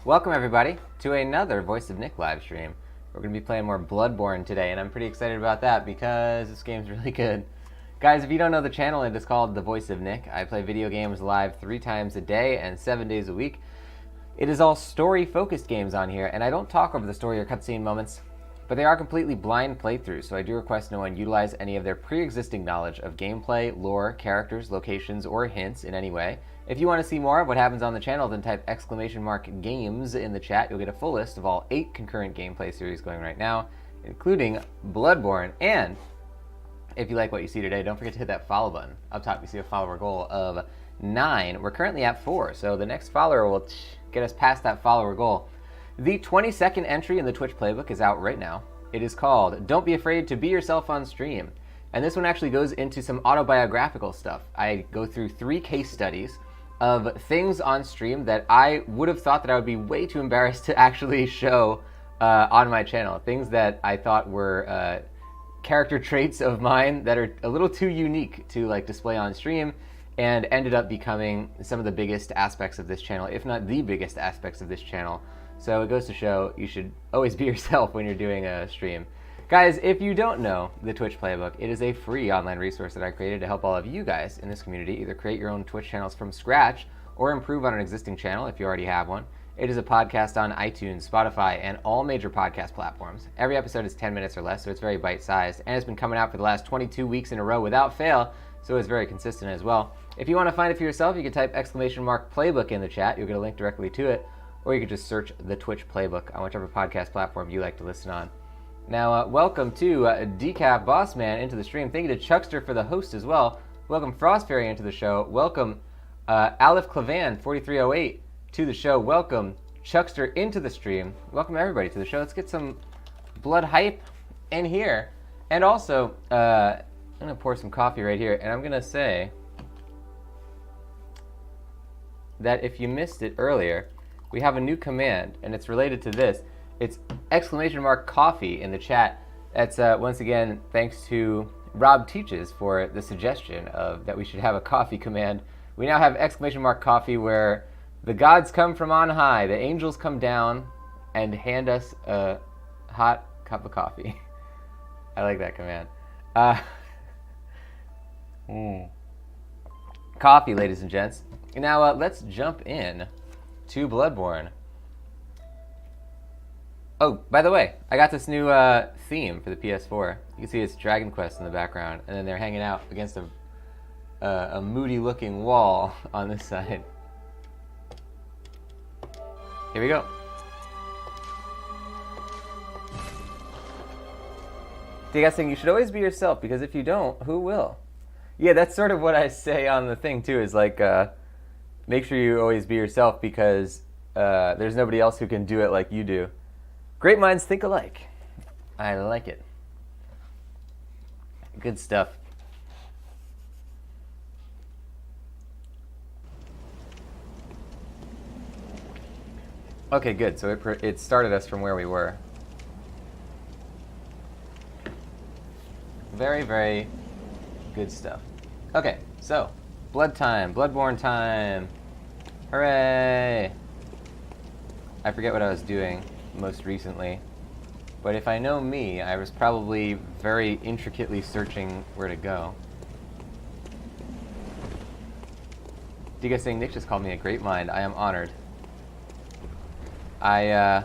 Welcome everybody to another Voice of Nick live stream. We're going to be playing more Bloodborne today, and I'm pretty excited about that because this game's really good. Guys, if you don't know the channel, it is called The Voice of Nick. I play video games live 3 times a day and 7 days a week. It is all story-focused games on here, and I don't talk over the story or cutscene moments, but they are completely blind playthroughs, so I do request no one utilize any of their pre-existing knowledge of gameplay, lore, characters, locations, or hints in any way. If you want to see more of what happens on the channel, then type !games in the chat. You'll get a full list of all 8 concurrent gameplay series going right now, including Bloodborne. And if you like what you see today, don't forget to hit that follow button. Up top, you see a follower goal of 9. We're currently at 4, so the next follower will get us past that follower goal. The 22nd entry in the Twitch playbook is out right now. It is called Don't Be Afraid to Be Yourself on Stream. And this one actually goes into some autobiographical stuff. I go through 3 case studies of things on stream that I would have thought that I would be way too embarrassed to actually show on my channel. Things that I thought were character traits of mine that are a little too unique to like display on stream, and ended up becoming some of the biggest aspects of this channel, if not the biggest aspects of this channel. So it goes to show you should always be yourself when you're doing a stream. Guys, if you don't know the Twitch playbook, it is a free online resource that I created to help all of you guys in this community either create your own Twitch channels from scratch or improve on an existing channel if you already have one. It is a podcast on iTunes, Spotify, and all major podcast platforms. Every episode is 10 minutes or less, so it's very bite-sized, and it's been coming out for the last 22 weeks in a row without fail, so it's very consistent as well. If you want to find it for yourself, you can type !playbook in the chat. You'll get a link directly to it, or you can just search the Twitch playbook on whichever podcast platform you like to listen on. Now, welcome to Decaf Bossman into the stream. Thank you to Chuckster for the host as well. Welcome Frost Fairy into the show. Welcome Aleph Clavan 4308 to the show. Welcome Chuckster into the stream. Welcome everybody to the show. Let's get some blood hype in here. And also, I'm going to pour some coffee right here, and I'm going to say that if you missed it earlier, we have a new command, and it's related to this. It's !coffee in the chat. That's once again thanks to Rob Teaches for the suggestion of that we should have a coffee command. We now have !coffee where the gods come from on high, the angels come down and hand us a hot cup of coffee. I like that command. Coffee, ladies and gents. Now let's jump in to Bloodborne. Oh, by the way, I got this new theme for the PS4. You can see it's Dragon Quest in the background, and then they're hanging out against a moody-looking wall on this side. Here we go. The guy's saying you should always be yourself, because if you don't, who will? Yeah, that's sort of what I say on the thing, too, is like, make sure you always be yourself, because there's nobody else who can do it like you do. Great minds think alike. I like it. Good stuff. Okay, good. So it started us from where we were. Very, very good stuff. Okay, so blood time, Bloodborne time. Hooray! I forget what I was doing most recently, but if I know me, I was probably very intricately searching where to go. Do you guys saying Nick just called me a great mind? I am honored. I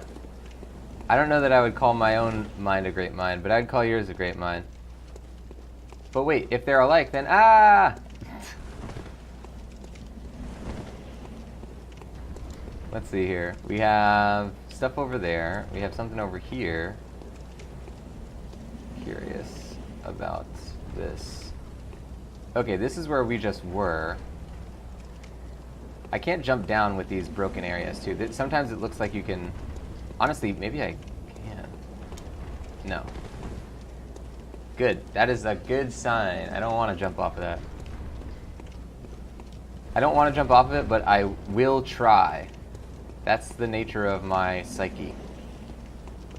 don't know that I would call my own mind a great mind, but I'd call yours a great mind. But wait, if they're alike, then let's see here. We have stuff over there. We have something over here. Curious about this. Okay, this is where we just were. I can't jump down with these broken areas, too. Sometimes it looks like you can... Honestly, maybe I can. No. Good. That is a good sign. I don't want to jump off of that. I don't want to jump off of it, but I will try. That's the nature of my psyche.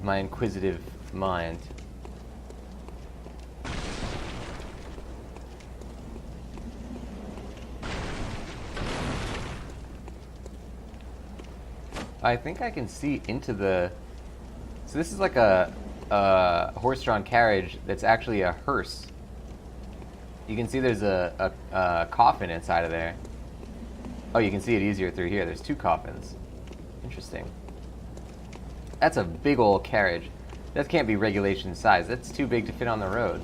My inquisitive mind. I think I can see into the... So this is like a horse-drawn carriage that's actually a hearse. You can see there's a coffin inside of there. Oh, you can see it easier through here. There's 2 coffins. Interesting. That's a big old carriage. That can't be regulation size. That's too big to fit on the road.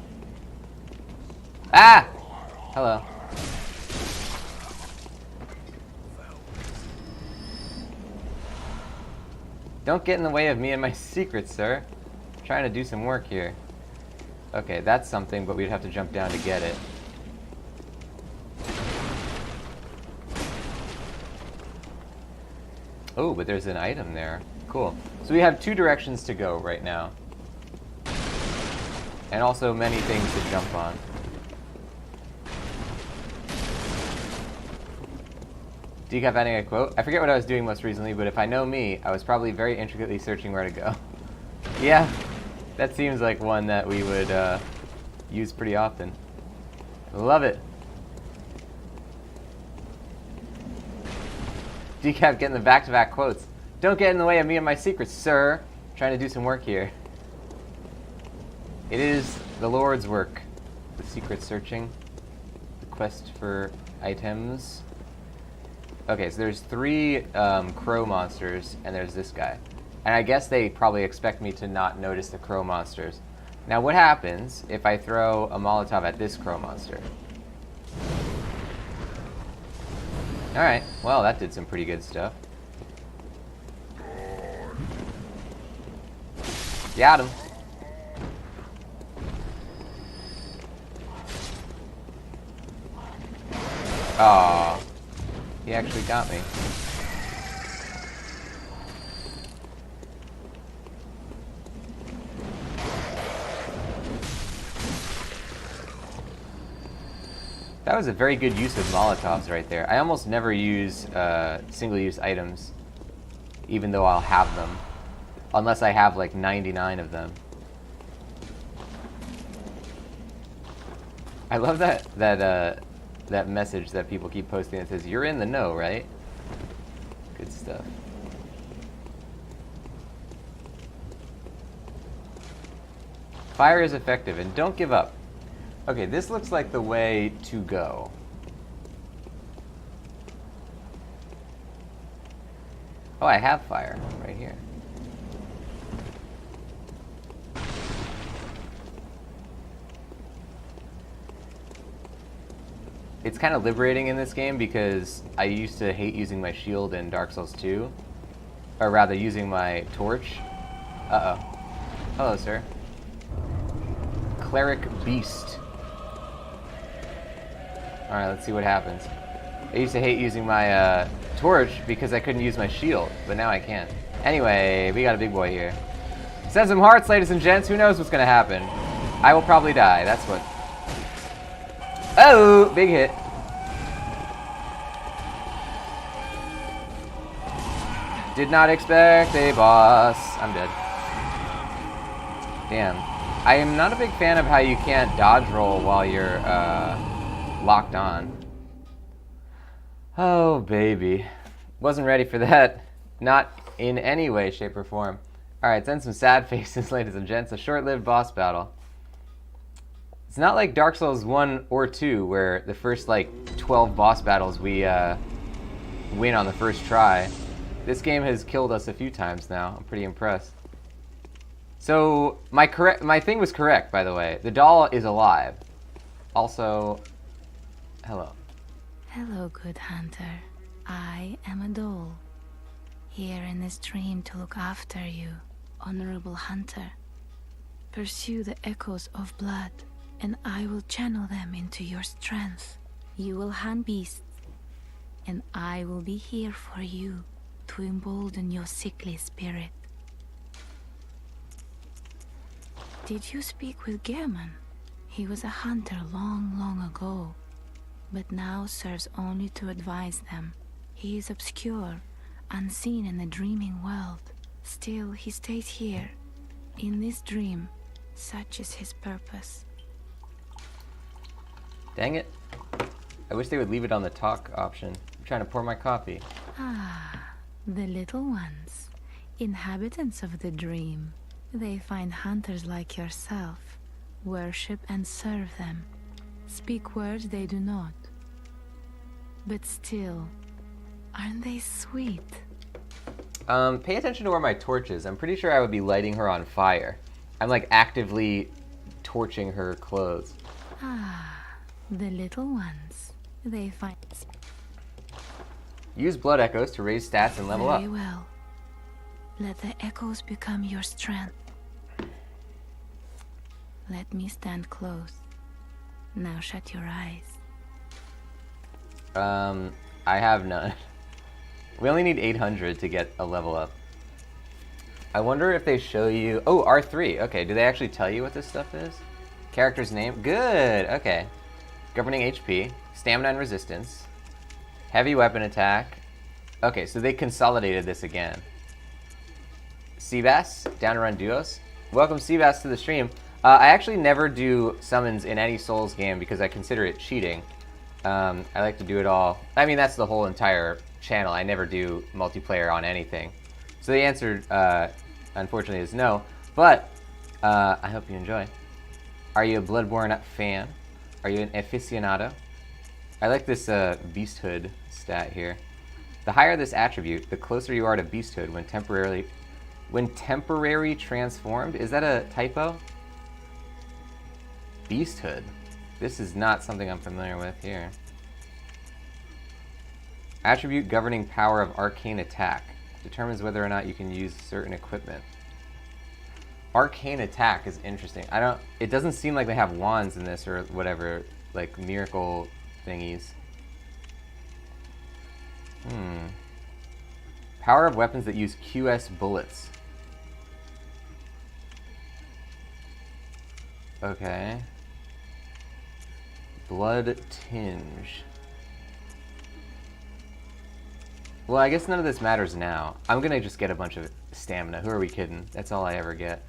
Ah! Hello. Don't get in the way of me and my secrets, sir. I'm trying to do some work here. Okay, that's something, but we'd have to jump down to get it. Oh, but there's an item there. Cool. So we have 2 directions to go right now. And also many things to jump on. Decaf adding a quote. I forget what I was doing most recently, but if I know me, I was probably very intricately searching where to go. Yeah, that seems like one that we would use pretty often. Love it. Decaf getting the back-to-back quotes. Don't get in the way of me and my secrets, sir. I'm trying to do some work here. It is the Lord's work. The secret searching. The quest for items. Okay, so there's 3 crow monsters, and there's this guy. And I guess they probably expect me to not notice the crow monsters. Now, what happens if I throw a Molotov at this crow monster? Alright, well, that did some pretty good stuff. Got him. Aww. He actually got me. That was a very good use of Molotovs right there. I almost never use single-use items, even though I'll have them. Unless I have like 99 of them. I love that message that people keep posting that says, "You're in the know, right?" Good stuff. Fire is effective, and don't give up. Okay, this looks like the way to go. Oh, I have fire right here. It's kind of liberating in this game because I used to hate using my shield in Dark Souls 2. Or rather, using my torch. Uh-oh. Hello, sir. Cleric Beast. Alright, let's see what happens. I used to hate using my torch because I couldn't use my shield, but now I can. Anyway, we got a big boy here. Send some hearts, ladies and gents. Who knows what's going to happen? I will probably die. That's what... Oh! Big hit. Did not expect a boss. I'm dead. Damn. I am not a big fan of how you can't dodge roll while you're locked on. Oh, baby. Wasn't ready for that. Not in any way, shape, or form. Alright, send some sad faces, ladies and gents. A short-lived boss battle. It's not like Dark Souls 1 or 2, where the first, like, 12 boss battles we win on the first try. This game has killed us a few times now. I'm pretty impressed. So, my thing was correct, by the way. The doll is alive. Also, hello. Hello, good hunter. I am a doll. Here in this dream to look after you, honorable hunter. Pursue the echoes of blood, and I will channel them into your strength. You will hunt beasts, and I will be here for you to embolden your sickly spirit. Did you speak with Gehrman? He was a hunter long, long ago, but now serves only to advise them. He is obscure, unseen in the dreaming world. Still, he stays here, in this dream. Such is his purpose. Dang it. I wish they would leave it on the talk option. I'm trying to pour my coffee. Ah, The little ones, inhabitants of the dream. They find hunters like yourself, worship and serve them, speak words they do not. But still, aren't they sweet? Pay attention to where my torch is. I'm pretty sure I would be lighting her on fire. I'm like actively torching her clothes. Ah, the little ones. They find... Use blood echoes to raise stats and level up. Very well. Let the echoes become your strength. Let me stand close. Now shut your eyes. I have none. We only need 800 to get a level up. I wonder if they show you... Oh, R3. Okay, do they actually tell you what this stuff is? Character's name? Good, okay. Governing HP, stamina and resistance, heavy weapon attack. Okay, so they consolidated this again. Seabass, down to run duos. Welcome Seabass to the stream. I actually never do summons in any Souls game because I consider it cheating. I like to do it all. I mean, that's the whole entire channel. I never do multiplayer on anything. So the answer, unfortunately, is no. But I hope you enjoy. Are you a Bloodborne fan? Are you an aficionado? I like this beasthood stat here. The higher this attribute, the closer you are to beasthood when temporary transformed. Is that a typo? Beasthood. This is not something I'm familiar with here. Attribute governing power of arcane attack. Determines whether or not you can use certain equipment. Arcane attack is interesting. It doesn't seem like they have wands in this or whatever, like miracle thingies. Power of weapons that use QS bullets. Okay. Blood tinge. Well, I guess none of this matters now. I'm gonna just get a bunch of stamina. Who are we kidding? That's all I ever get.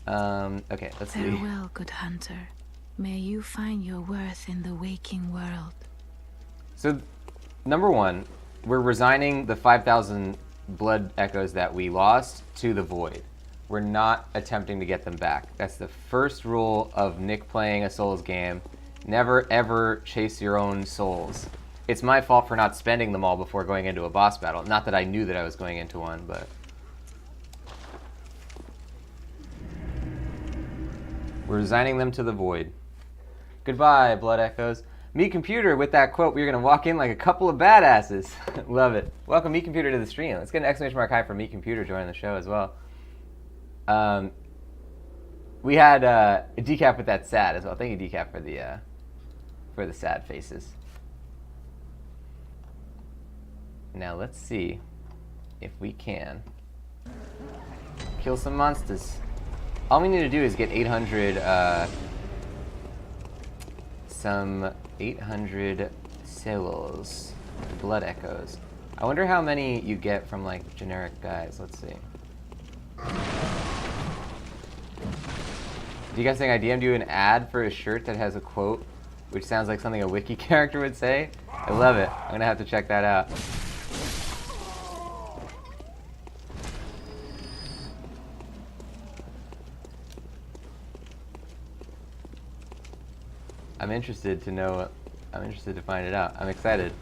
Okay, let's see. Farewell, good hunter. May you find your worth in the waking world. So, number one, we're resigning the 5,000 blood echoes that we lost to the void. We're not attempting to get them back. That's the first rule of Nick playing a Souls game. Never ever chase your own souls. It's my fault for not spending them all before going into a boss battle. Not that I knew that I was going into one, but... We're resigning them to the void. Goodbye, Blood Echoes. Meet Computer with that quote, we're going to walk in like a couple of badasses. Love it. Welcome Meet Computer to the stream. Let's get an exclamation mark high for Meet Computer joining the show as well. We had a Decaf with that sad as well. Thank you, Decaf, for the sad faces. Now let's see if we can kill some monsters. All we need to do is get 800, some 800 cells, blood echoes. I wonder how many you get from like generic guys. Let's see. Do you guys think I DM'd you an ad for a shirt that has a quote, which sounds like something a wiki character would say? I love it. I'm gonna have to check that out. I'm interested to know, I'm interested to find it out. I'm excited.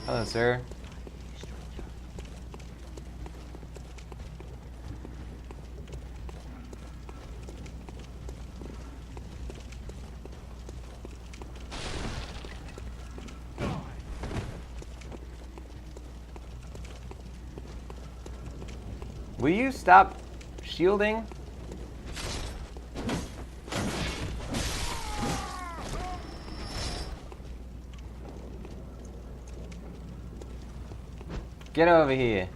Hello, sir. Will you stop shielding? Get over here.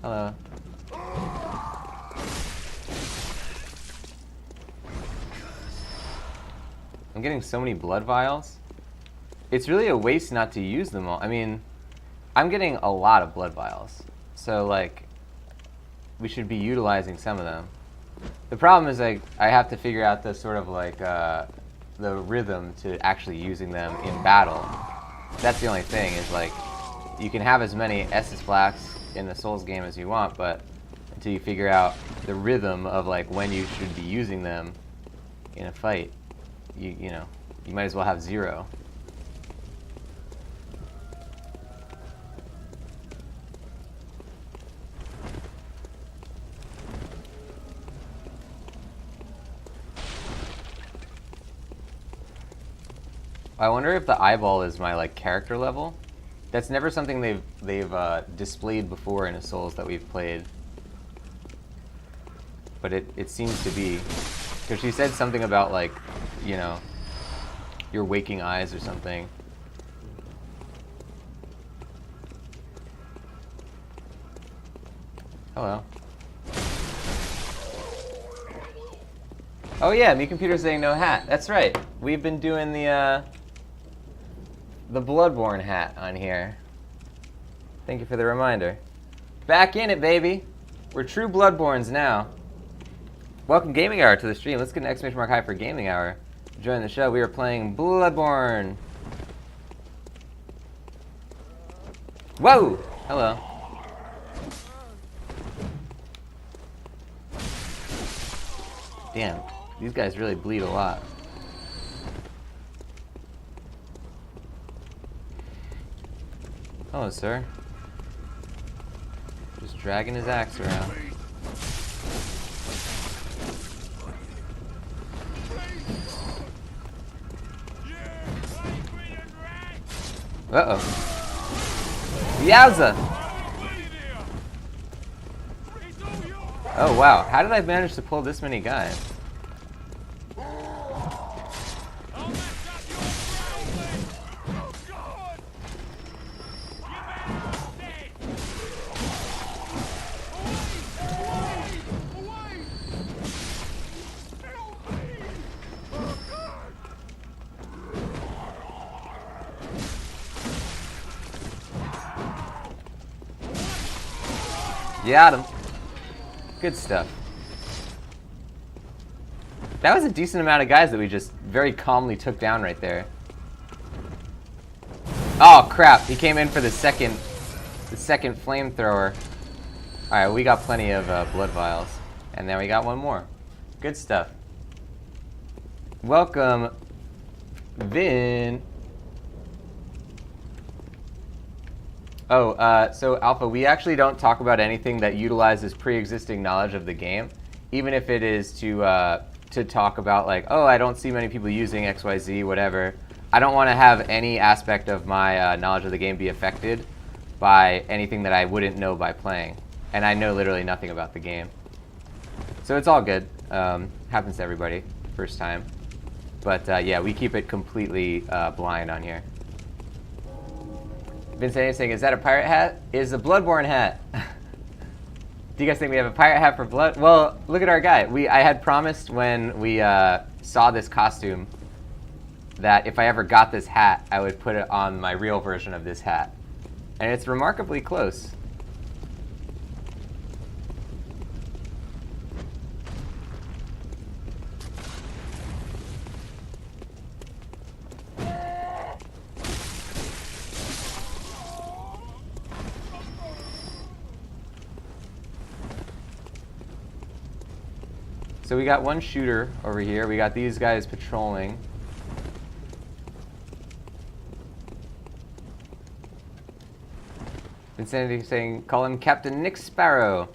Hello. I'm getting so many blood vials. It's really a waste not to use them all. I mean, I'm getting a lot of blood vials. So, like, we should be utilizing some of them. The problem is, like, I have to figure out the sort of, like, the rhythm to actually using them in battle. That's the only thing, is like, you can have as many Estus Flax in the Souls game as you want, but until you figure out the rhythm of like when you should be using them in a fight, you know, you might as well have 0. I wonder if the eyeball is my like character level. That's never something they've displayed before in a Souls that we've played, but it seems to be, because she said something about like, you know, your waking eyes or something. Hello. Oh yeah, me computer's saying no hat. That's right. We've been doing the Bloodborne hat on here. Thank you for the reminder. Back in it, baby. We're true Bloodborns now. Welcome Gaming Hour to the stream. Let's get an exclamation mark high for Gaming Hour. Join the show. We are playing Bloodborne. Whoa! Hello. Damn, these guys really bleed a lot. Hello, sir. Just dragging his axe around. Uh-oh. Yowza! Oh, wow. How did I manage to pull this many guys? Got him. Good stuff. That was a decent amount of guys that we just very calmly took down right there. Oh crap, he came in for the second flamethrower. Alright, we got plenty of blood vials. And then we got one more. Good stuff. Welcome, Vin. Oh, so Alpha, we actually don't talk about anything that utilizes pre-existing knowledge of the game, even if it is to talk about like, oh, I don't see many people using XYZ, whatever. I don't want to have any aspect of my knowledge of the game be affected by anything that I wouldn't know by playing, and I know literally nothing about the game. So it's all good. Happens to everybody, first time. But yeah, we keep it completely blind on here. Vincent saying, is that a pirate hat? It's a Bloodborne hat. Do you guys think we have a pirate hat for Blood? Well, look at our guy. I had promised when we saw this costume that if I ever got this hat, I would put it on my real version of this hat. And it's remarkably close. So we got one shooter over here. We got these guys patrolling. Insanity saying, call him Captain Nick Sparrow.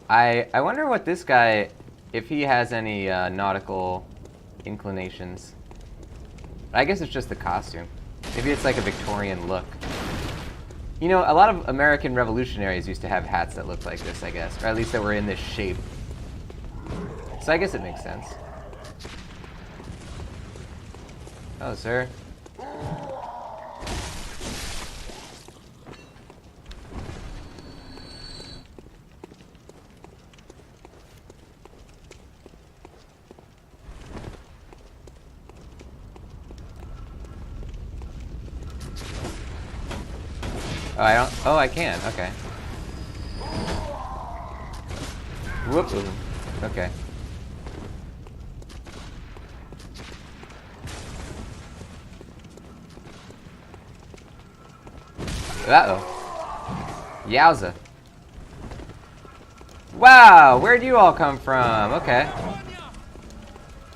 I wonder what this guy, if he has any nautical inclinations. I guess it's just the costume. Maybe it's like a Victorian look. You know, a lot of American revolutionaries used to have hats that looked like this, I guess. Or at least that were in this shape. So I guess it makes sense. Oh, sir. Oh, I don't. Oh, I can. Okay. Whoop. Okay. Uh-oh. Yowza. Wow, where'd you all come from? Okay.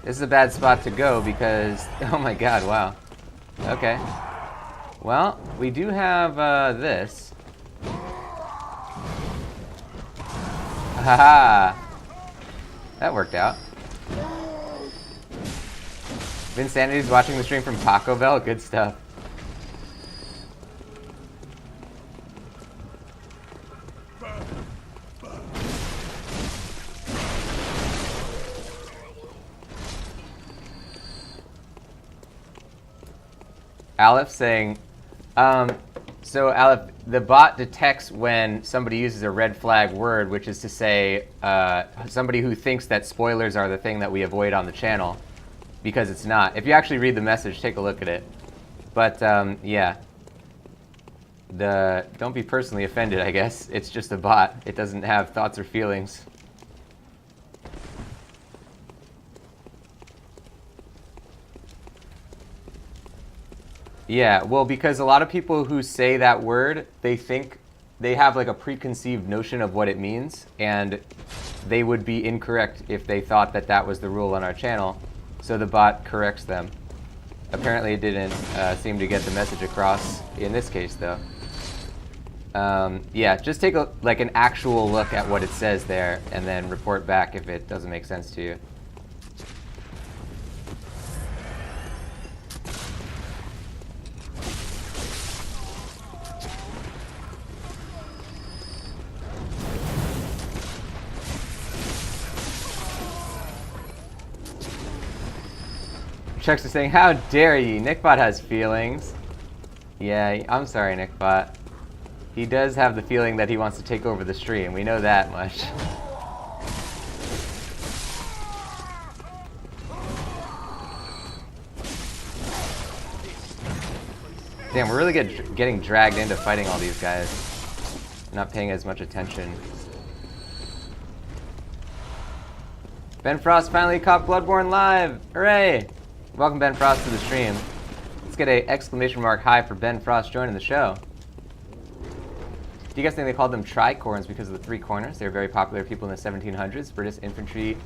This is a bad spot to go because... Oh my god, wow. Okay. Well, we do have this. Haha. That worked out. Vinsanity's watching the stream from Taco Bell. Good stuff. Aleph saying, so Aleph, the bot detects when somebody uses a red flag word, which is to say somebody who thinks that spoilers are the thing that we avoid on the channel, because it's not. If you actually read the message, take a look at it. But yeah, don't be personally offended, I guess. It's just a bot. It doesn't have thoughts or feelings. Yeah, well, because a lot of people who say that word, they think they have like a preconceived notion of what it means, and they would be incorrect if they thought that that was the rule on our channel. So the bot corrects them. Apparently it didn't seem to get the message across in this case, though. Yeah, just take like an actual look at what it says there, and then report back if it doesn't make sense to you. Chucks is saying, how dare you? Nickbot has feelings. Yeah, I'm sorry, Nickbot. He does have the feeling that he wants to take over the stream. We know that much. Damn, we're really getting dragged into fighting all these guys. Not paying as much attention. Ben Frost finally caught Bloodborne live! Hooray! Welcome Ben Frost to the stream. Let's get a exclamation mark high for Ben Frost joining the show. Do you guys think they called them tricorns because of the three corners? They were very popular people in the 1700s. British infantry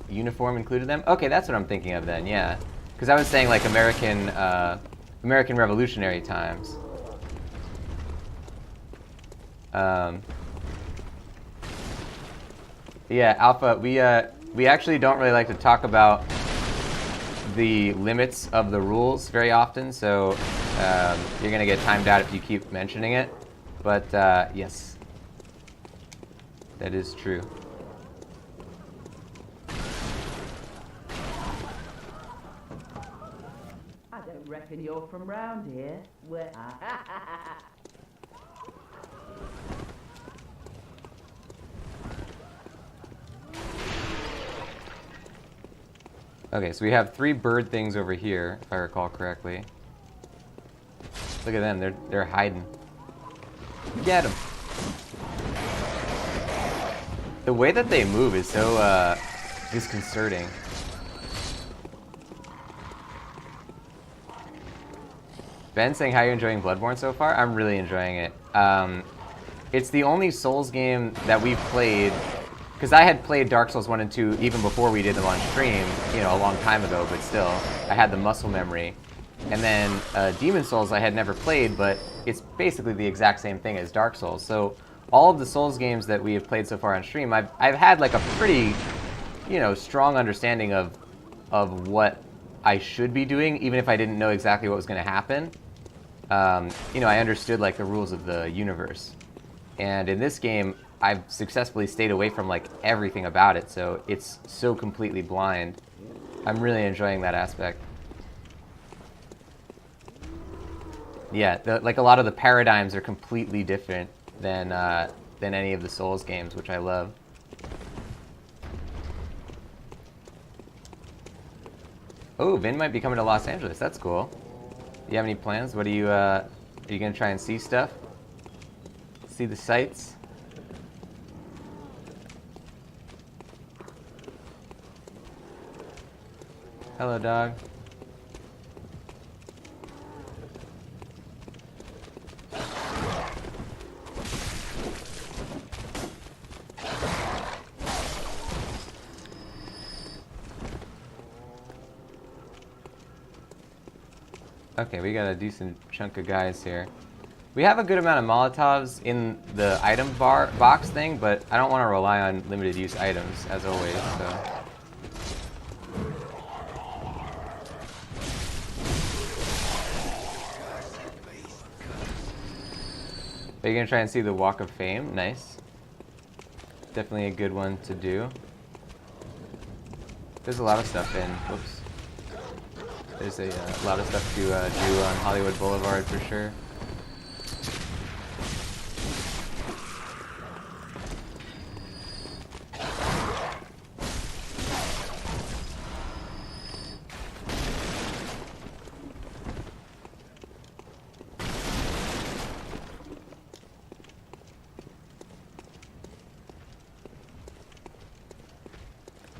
uniform included them. Okay, that's what I'm thinking of then, yeah. Because I was saying like American Revolutionary times. Yeah, Alpha, we actually don't really like to talk about the limits of the rules very often, so you're gonna get timed out if you keep mentioning it. But yes, that is true. I don't reckon you're from round here. Where? Okay, so we have 3 bird things over here, if I recall correctly. Look at them, they're hiding. Get them! The way that they move is so disconcerting. Ben saying, how are you enjoying Bloodborne so far? I'm really enjoying it. It's the only Souls game that we've played, because I had played Dark Souls 1 and 2 even before we did them on stream, you know, a long time ago, but still, I had the muscle memory. And then Demon Souls I had never played, but it's basically the exact same thing as Dark Souls. So all of the Souls games that we have played so far on stream, I've had like a pretty, you know, strong understanding of what I should be doing, even if I didn't know exactly what was going to happen. You know, I understood like the rules of the universe. And in this game, I've successfully stayed away from like everything about it, so it's so completely blind. I'm really enjoying that aspect. Yeah, like a lot of the paradigms are completely different than any of the Souls games, which I love. Oh, Vin might be coming to Los Angeles. That's cool. Do you have any plans? What are you gonna try and see stuff? See the sights? Hello, dog. Okay, we got a decent chunk of guys here. We have a good amount of Molotovs in the item box thing, but I don't want to rely on limited use items, as always, so... Are you gonna try and see the Walk of Fame? Nice. Definitely a good one to do. There's a lot of stuff in. Whoops. There's a lot of stuff to do on Hollywood Boulevard for sure.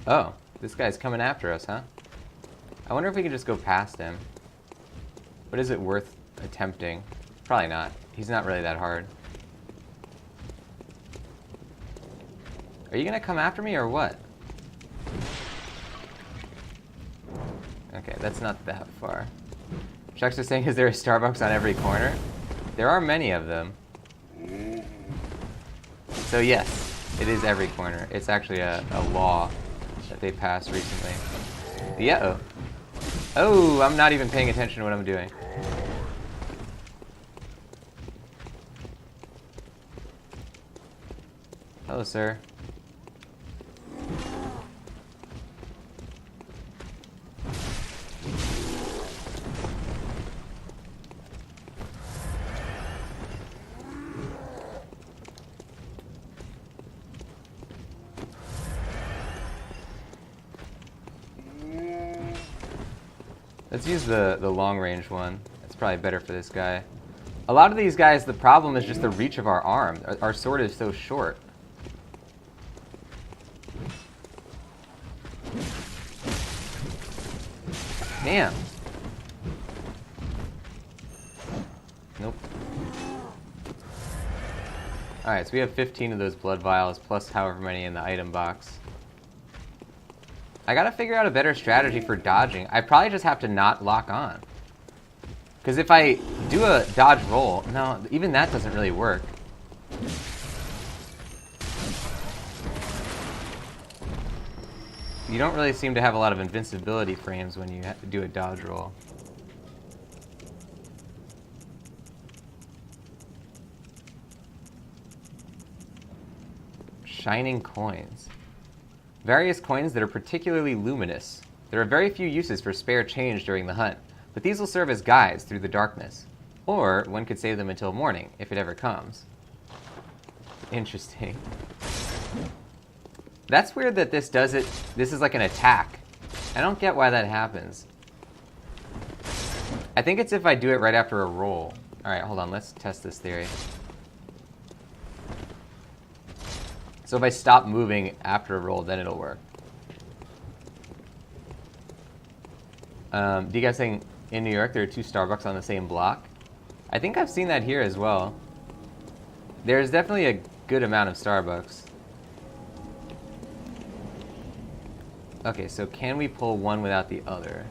Oh, this guy's coming after us, huh? I wonder if we can just go past him. But is it worth attempting? Probably not. He's not really that hard. Are you gonna come after me or what? Okay, that's not that far. Chuck's just saying, is there a Starbucks on every corner? There are many of them. So yes, it is every corner. It's actually a law that they passed recently. Yeah. Oh, I'm not even paying attention to what I'm doing. Hello, sir. Let's use the long range one. It's probably better for this guy. A lot of these guys, the problem is just the reach of our arm. Our sword is so short. Damn. Nope. Alright, so we have 15 of those blood vials, plus however many in the item box. I gotta figure out a better strategy for dodging. I probably just have to not lock on. Because if I do a dodge roll, no, even that doesn't really work. You don't really seem to have a lot of invincibility frames when you do a dodge roll. Shining coins. Various coins that are particularly luminous. There are very few uses for spare change during the hunt, but these will serve as guides through the darkness. Or one could save them until morning, if it ever comes. Interesting. That's weird that this does it. This is like an attack. I don't get why that happens. I think it's if I do it right after a roll. Alright, hold on, let's test this theory. So if I stop moving after a roll, then it'll work. Do you guys think in New York there are 2 Starbucks on the same block? I think I've seen that here as well. There's definitely a good amount of Starbucks. Okay, so can we pull one without the other?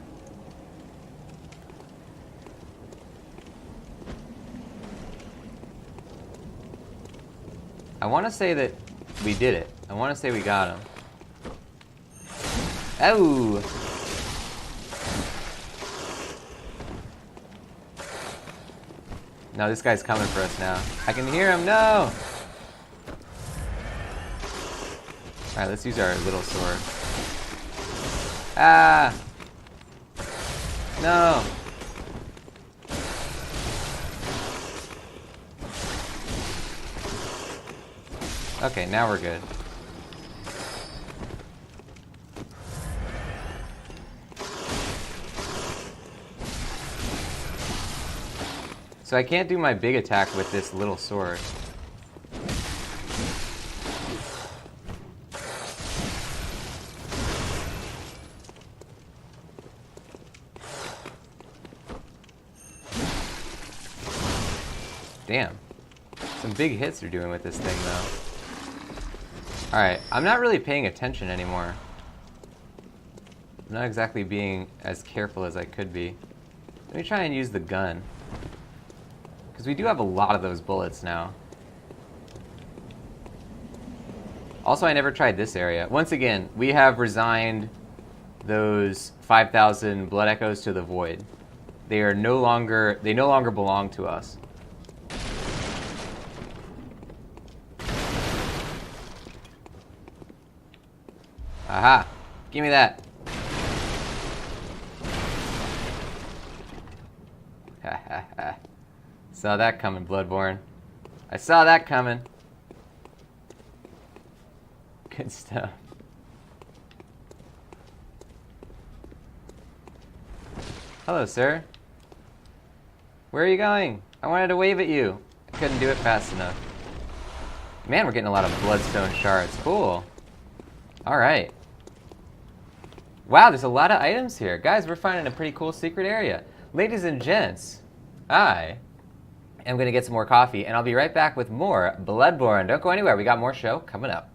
I want to say that we did it. I want to say we got him. Oh! No, this guy's coming for us now. I can hear him. No! Alright, let's use our little sword. Ah! No! Okay, now we're good. So I can't do my big attack with this little sword. Damn. Some big hits you're doing with this thing, though. Alright, I'm not really paying attention anymore. I'm not exactly being as careful as I could be. Let me try and use the gun. Because we do have a lot of those bullets now. Also, I never tried this area. Once again, we have resigned those 5,000 blood echoes to the void. They no longer belong to us. Aha! Give me that. Ha ha ha. Saw that coming, Bloodborne. I saw that coming. Good stuff. Hello, sir. Where are you going? I wanted to wave at you. I couldn't do it fast enough. Man, we're getting a lot of bloodstone shards. Cool. Alright. Wow, there's a lot of items here. Guys, we're finding a pretty cool secret area. Ladies and gents, I am going to get some more coffee, and I'll be right back with more Bloodborne. Don't go anywhere. We got more show coming up.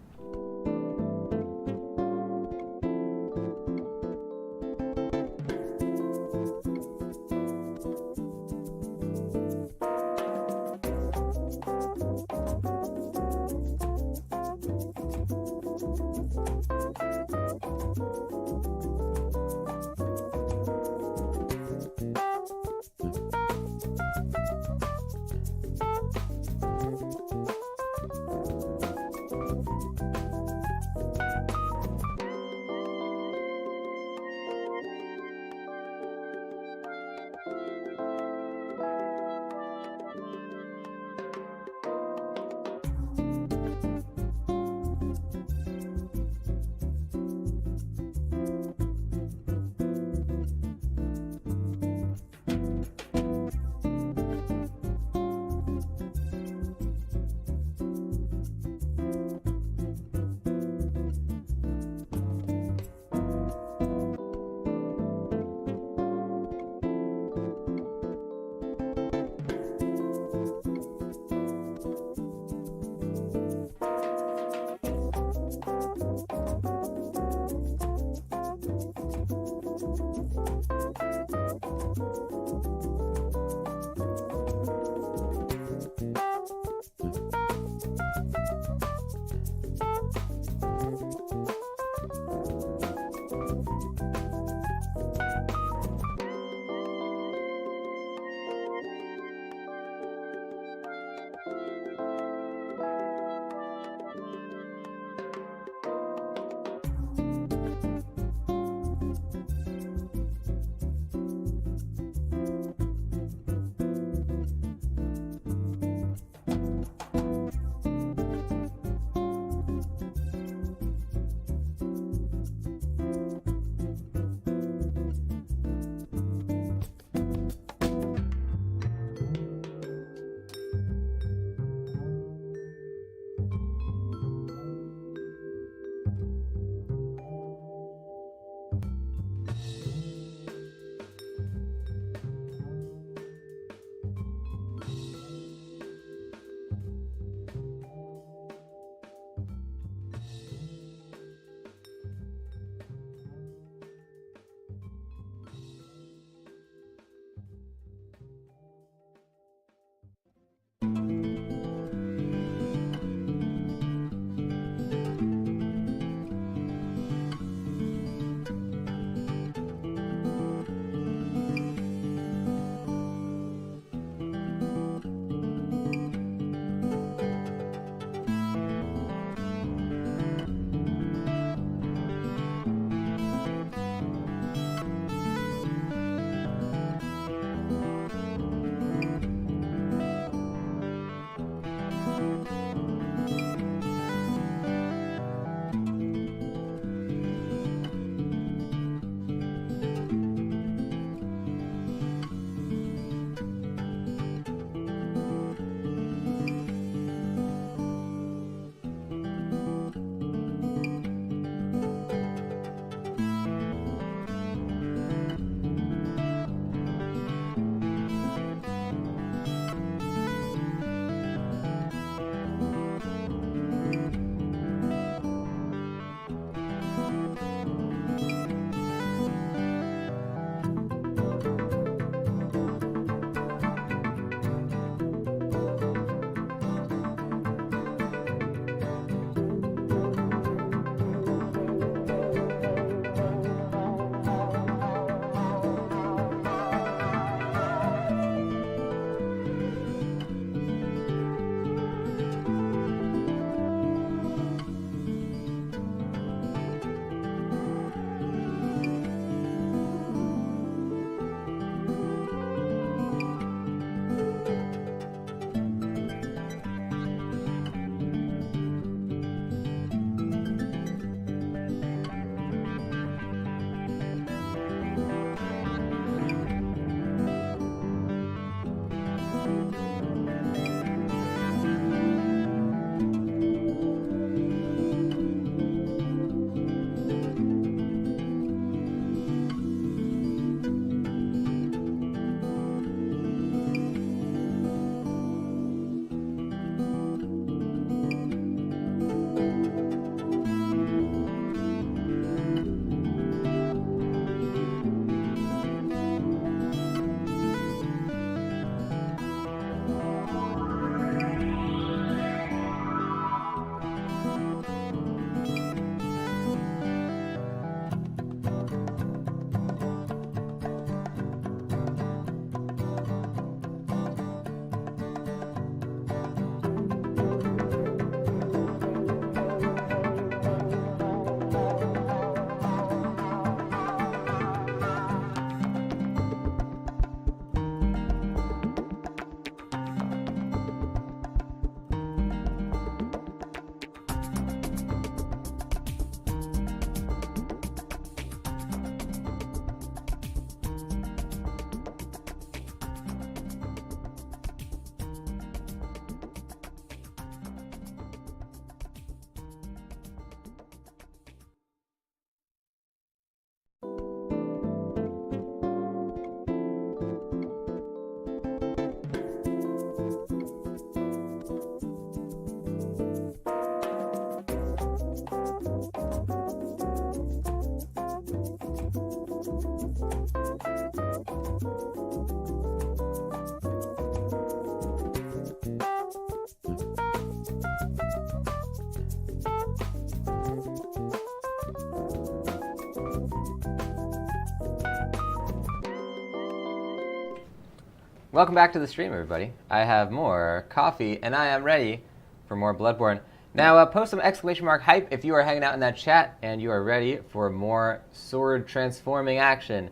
Welcome back to the stream, everybody. I have more coffee, and I am ready for more Bloodborne. Now, post some exclamation mark hype if you are hanging out in that chat and you are ready for more sword transforming action.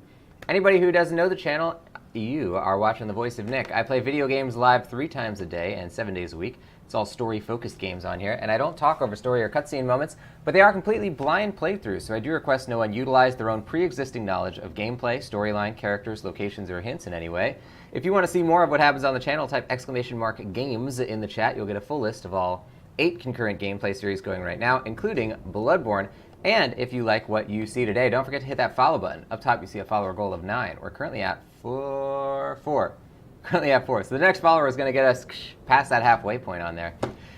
Anybody who doesn't know the channel, you are watching The Voice of Nick. I play video games live 3 times a day and 7 days a week. It's all story-focused games on here, and I don't talk over story or cutscene moments, but they are completely blind playthroughs, so I do request no one utilize their own pre-existing knowledge of gameplay, storyline, characters, locations, or hints in any way. If you want to see more of what happens on the channel, type exclamation mark games in the chat. You'll get a full list of all 8 concurrent gameplay series going right now, including Bloodborne. And if you like what you see today, don't forget to hit that follow button. Up top, you see a follower goal of 9. We're currently at 4. Currently at 4. So the next follower is going to get us past that halfway point on there.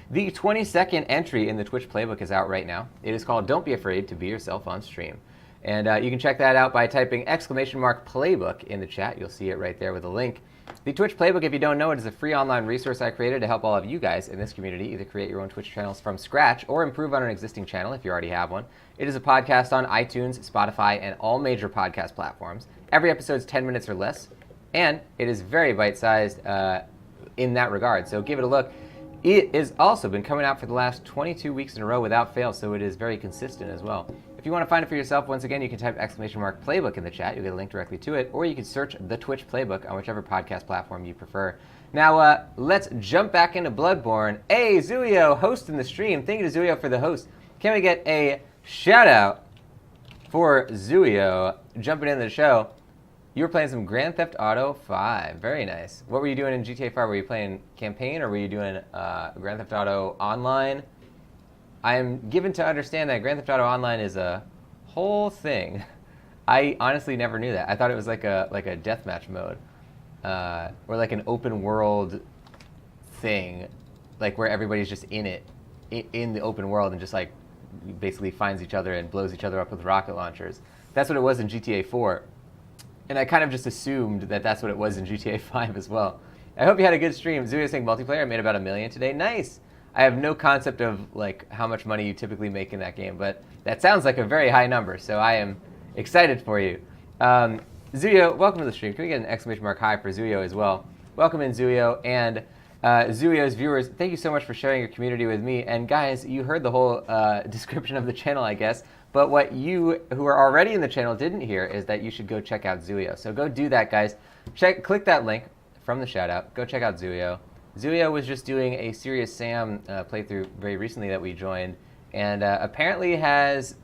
The 22nd entry in the Twitch playbook is out right now. It is called Don't Be Afraid to Be Yourself on Stream. And you can check that out by typing exclamation mark playbook in the chat. You'll see it right there with a link. The Twitch playbook, if you don't know it, is a free online resource I created to help all of you guys in this community either create your own Twitch channels from scratch or improve on an existing channel if you already have one. It is a podcast on iTunes, Spotify, and all major podcast platforms. Every episode is 10 minutes or less. And it is very bite-sized in that regard, so give it a look. It has also been coming out for the last 22 weeks in a row without fail, so it is very consistent as well. If you want to find it for yourself, once again, you can type exclamation mark playbook in the chat. You'll get a link directly to it, or you can search the Twitch playbook on whichever podcast platform you prefer. Now, let's jump back into Bloodborne. Hey, Zuyo, hosting the stream. Thank you to Zuyo for the host. Can we get a shout-out for Zuyo jumping into the show? You were playing some Grand Theft Auto 5. Very nice. What were you doing in GTA 5? Were you playing campaign or were you doing Grand Theft Auto Online? I am given to understand that Grand Theft Auto Online is a whole thing. I honestly never knew that. I thought it was like a deathmatch mode, or like an open world thing, like where everybody's just in it, in the open world, and just like basically finds each other and blows each other up with rocket launchers. That's what it was in GTA 4. And I kind of just assumed that that's what it was in GTA 5 as well. I hope you had a good stream. Zuyo saying multiplayer. I made about $1 million today. Nice. I have no concept of like how much money you typically make in that game, but that sounds like a very high number. So I am excited for you. Zuyo, welcome to the stream. Can we get an exclamation mark high for Zuyo as well? Welcome in, Zuyo. And Zuyo's viewers, thank you so much for sharing your community with me. And guys, you heard the whole description of the channel, I guess. But what you who are already in the channel didn't hear is that you should go check out Zuyo. So go do that, guys. Click that link from the shout out. Go check out Zuyo. Zuyo was just doing a Serious Sam playthrough very recently that we joined, and apparently has.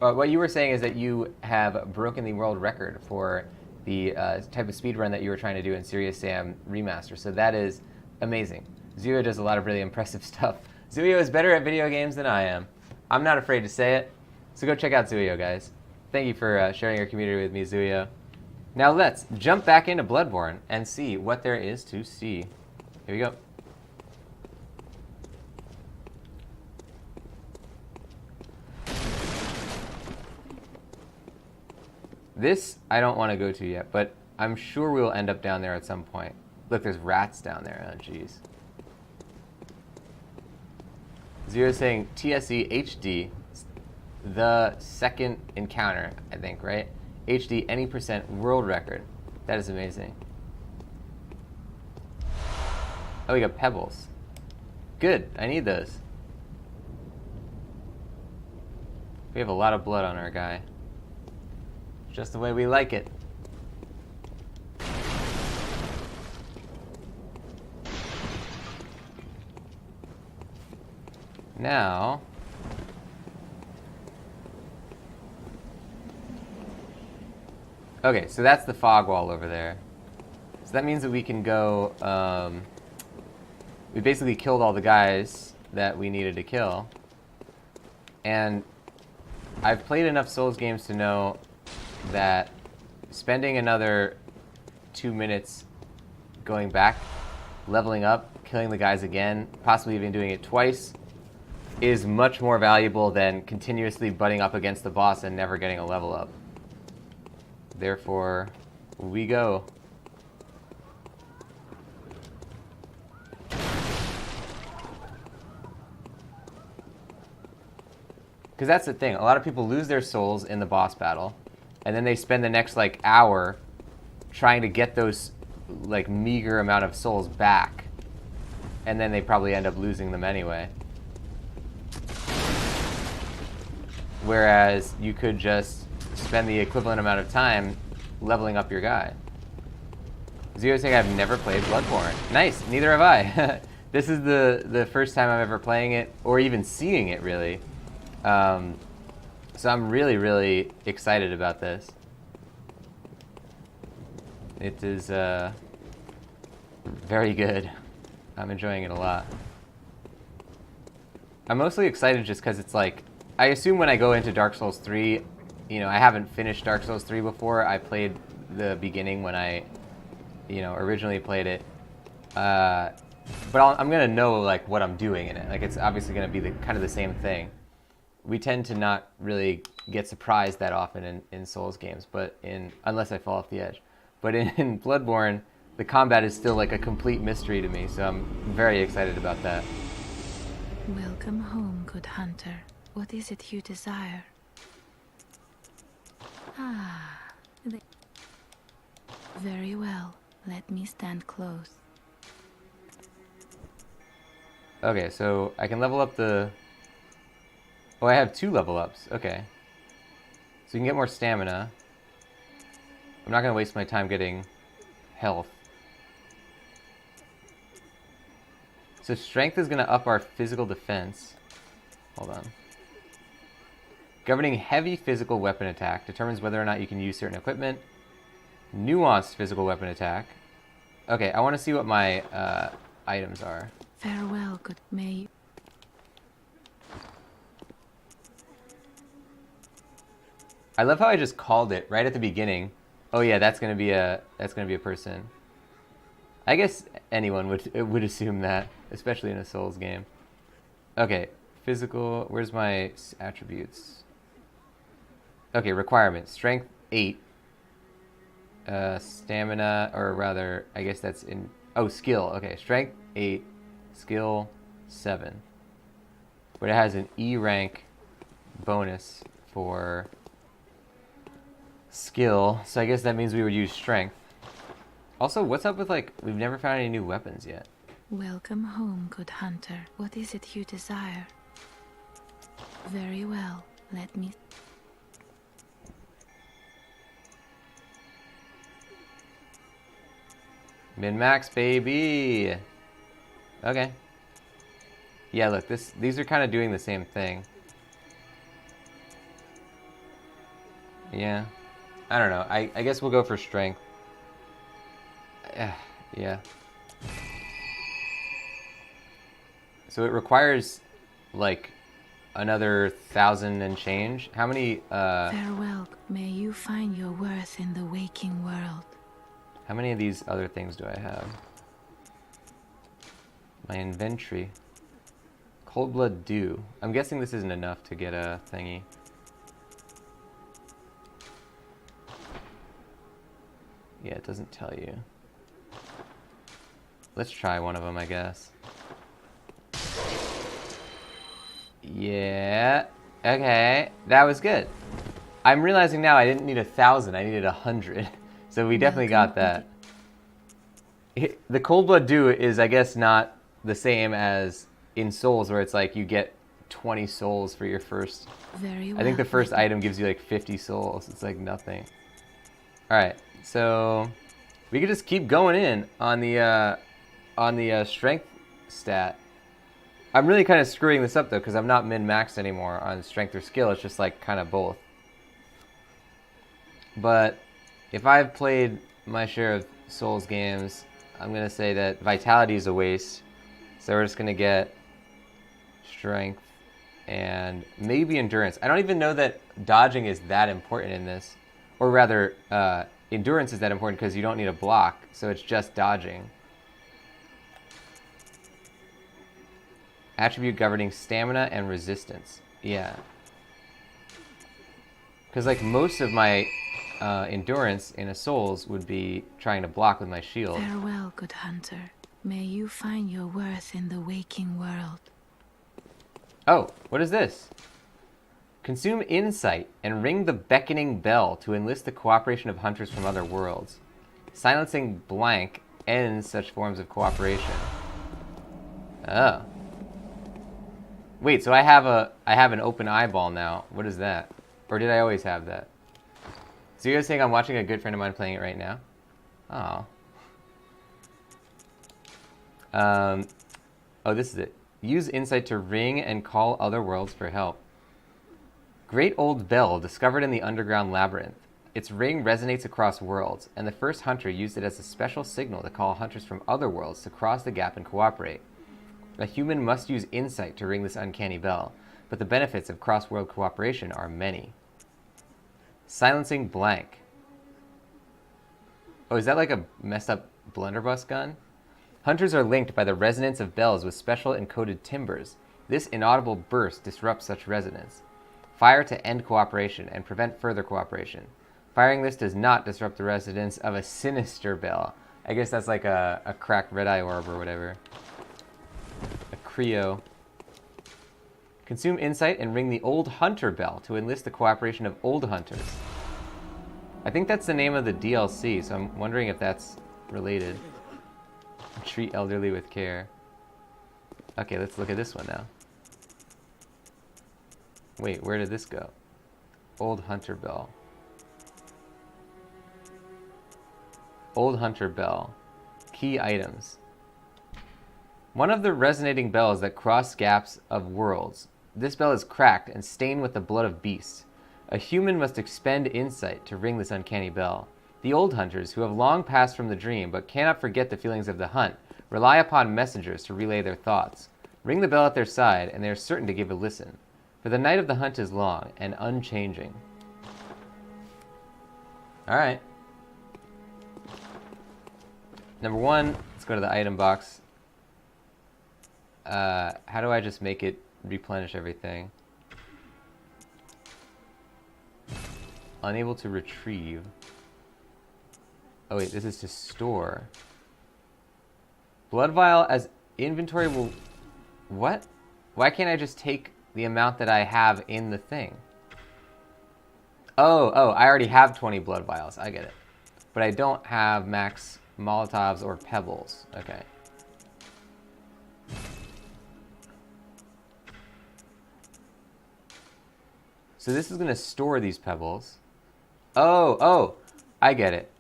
What you were saying is that you have broken the world record for the type of speedrun that you were trying to do in Serious Sam Remaster. So that is amazing. Zuyo does a lot of really impressive stuff. Zuyo is better at video games than I am. I'm not afraid to say it. So go check out Zuyo, guys. Thank you for sharing your community with me, Zuyo. Now let's jump back into Bloodborne and see what there is to see. Here we go. This I don't want to go to yet, but I'm sure we'll end up down there at some point. Look, there's rats down there. Oh, jeez. Zero saying TSE HD. The second encounter, I think, right? HD any percent world record. That is amazing. Oh, we got pebbles. Good, I need those. We have a lot of blood on our guy. Just the way we like it. Now... Okay, so that's the fog wall over there. So that means that we can go, we basically killed all the guys that we needed to kill. And I've played enough Souls games to know that spending another 2 minutes going back, leveling up, killing the guys again, possibly even doing it twice, is much more valuable than continuously butting up against the boss and never getting a level up. Therefore, we go. Because that's the thing. A lot of people lose their souls in the boss battle, and then they spend the next like hour trying to get those like meager amount of souls back, and then they probably end up losing them anyway. Whereas you could just spend the equivalent amount of time leveling up your guy. Zero saying I've never played Bloodborne. Nice, neither have I. This is the first time I'm ever playing it, or even seeing it, really. So I'm really, really excited about this. It is very good. I'm enjoying it a lot. I'm mostly excited just because it's like, I assume when I go into Dark Souls 3, you know, I haven't finished Dark Souls 3 before. I played the beginning when I, you know, originally played it. But I'm going to know, like, what I'm doing in it. Like, it's obviously going to be kind of the same thing. We tend to not really get surprised that often in Souls games, but unless I fall off the edge. But in Bloodborne, the combat is still like a complete mystery to me, so I'm very excited about that. Welcome home, good hunter. What is it you desire? Ah, very well. Let me stand close. Okay, so I can level up the... Oh, I have 2 level ups. Okay. So you can get more stamina. I'm not going to waste my time getting health. So strength is going to up our physical defense. Hold on. Governing heavy physical weapon attack determines whether or not you can use certain equipment. Nuanced physical weapon attack. Okay, I want to see what my items are. Farewell, good may. I love how I just called it right at the beginning. Oh yeah, that's gonna be a person. I guess anyone would assume that, especially in a Souls game. Okay, physical. Where's my attributes? Okay, requirements: strength 8, stamina, or rather, I guess that's in. Oh, skill. Okay, strength 8, skill 7. But it has an E rank bonus for skill, so I guess that means we would use strength. Also, what's up with, like, we've never found any new weapons yet. Welcome home, good hunter. What is it you desire? Very well. Let me... Min-max, baby! Okay. Yeah, look, these are kind of doing the same thing. Yeah. I don't know. I guess we'll go for strength. Yeah. So it requires, like, another 1,000 and change. How many, Farewell. May you find your worth in the waking world. How many of these other things do I have? My inventory. Cold Blood Dew. I'm guessing this isn't enough to get a thingy. Yeah, it doesn't tell you. Let's try one of them, I guess. Yeah. Okay. That was good. I'm realizing now I didn't need 1,000. I needed 100. So we definitely got that. The Cold Blood Dew is, I guess, not the same as in Souls, where it's like you get 20 souls for your first... Very well. I think the first item gives you like 50 souls. It's like nothing. Alright, so we could just keep going in on the strength stat. I'm really kind of screwing this up though, because I'm not min-maxed anymore on strength or skill. It's just like kind of both. But if I've played my share of Souls games, I'm going to say that vitality is a waste. So we're just going to get strength and maybe endurance. I don't even know that dodging is that important in this. Or rather, endurance is that important because you don't need a block. So it's just dodging. Attribute governing stamina and resistance. Yeah. Because like most of my endurance in a Souls would be trying to block with my shield. Farewell, good hunter. May you find your worth in the waking world. Oh, what is this? Consume insight and ring the beckoning bell to enlist the cooperation of hunters from other worlds. Silencing blank ends such forms of cooperation. Oh. Wait, so I have an open eyeball now. What is that? Or did I always have that? So you're saying I'm watching a good friend of mine playing it right now? Oh. Oh, this is it. Use insight to ring and call other worlds for help. Great old bell discovered in the underground labyrinth. Its ring resonates across worlds, and the first hunter used it as a special signal to call hunters from other worlds to cross the gap and cooperate. A human must use insight to ring this uncanny bell, but the benefits of cross-world cooperation are many. Silencing blank. Oh, is that like a messed up blunderbuss gun? Hunters are linked by the resonance of bells with special encoded timbres. This inaudible burst disrupts such resonance. Fire to end cooperation and prevent further cooperation. Firing this does not disrupt the resonance of a sinister bell. I guess that's like a cracked red-eye orb or whatever. A Creo. Consume insight and ring the Old Hunter bell to enlist the cooperation of old hunters. I think that's the name of the DLC, so I'm wondering if that's related. Treat elderly with care. Okay, let's look at this one now. Wait, where did this go? Old Hunter bell. Old Hunter bell. Key items. One of the resonating bells that cross gaps of worlds. This bell is cracked and stained with the blood of beasts. A human must expend insight to ring this uncanny bell. The old hunters, who have long passed from the dream but cannot forget the feelings of the hunt, rely upon messengers to relay their thoughts. Ring the bell at their side, and they are certain to give a listen. For the night of the hunt is long and unchanging. Alright. Number one, let's go to the item box. How do I just make it replenish everything? Unable to retrieve. Oh wait, this is to store. Blood vial as inventory will... What? Why can't I just take the amount that I have in the thing? Oh, I already have 20 blood vials. I get it. But I don't have max Molotovs or pebbles. Okay. So this is going to store these pebbles. Oh, I get it.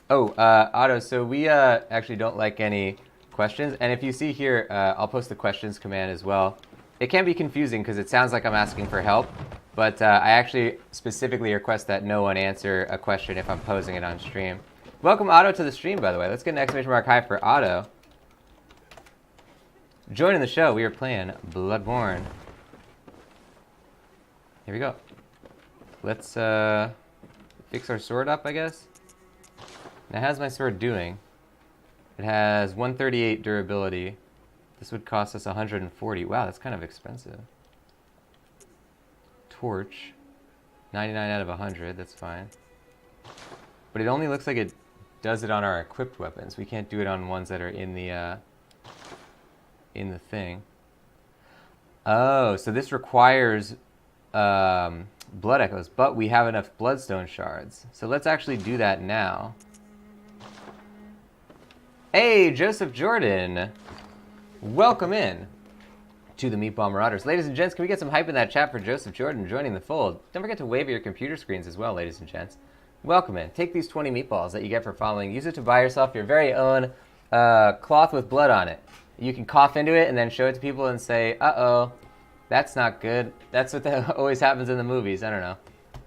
Oh, Otto, so we actually don't like any questions. And if you see here, I'll post the questions command as well. It can be confusing because it sounds like I'm asking for help, but I actually specifically request that no one answer a question if I'm posing it on stream. Welcome, Otto, to the stream, by the way. Let's get an exclamation mark high for Otto. Joining the show, we are playing Bloodborne. Here we go. Let's fix our sword up, I guess. Now, how's my sword doing? It has 138 durability. This would cost us 140. Wow, that's kind of expensive. Torch. 99 out of 100, that's fine. But it only looks like it does it on our equipped weapons. We can't do it on ones that are in the thing. Oh, so this requires blood echoes, but we have enough bloodstone shards. So let's actually do that now. Hey, Joseph Jordan. Welcome in to the Meatball Marauders. Ladies and gents, can we get some hype in that chat for Joseph Jordan joining the fold? Don't forget to wave at your computer screens as well, ladies and gents. Welcome in. Take these 20 meatballs that you get for following. Use it to buy yourself your very own cloth with blood on it. You can cough into it and then show it to people and say, uh-oh, that's not good. That's what always happens in the movies. I don't know.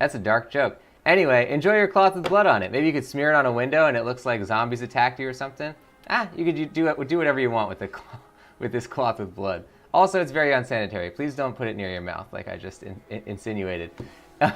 That's a dark joke. Anyway, enjoy your cloth with blood on it. Maybe you could smear it on a window and it looks like zombies attacked you or something. You could do whatever you want with this cloth with blood. Also, it's very unsanitary. Please don't put it near your mouth like I just insinuated.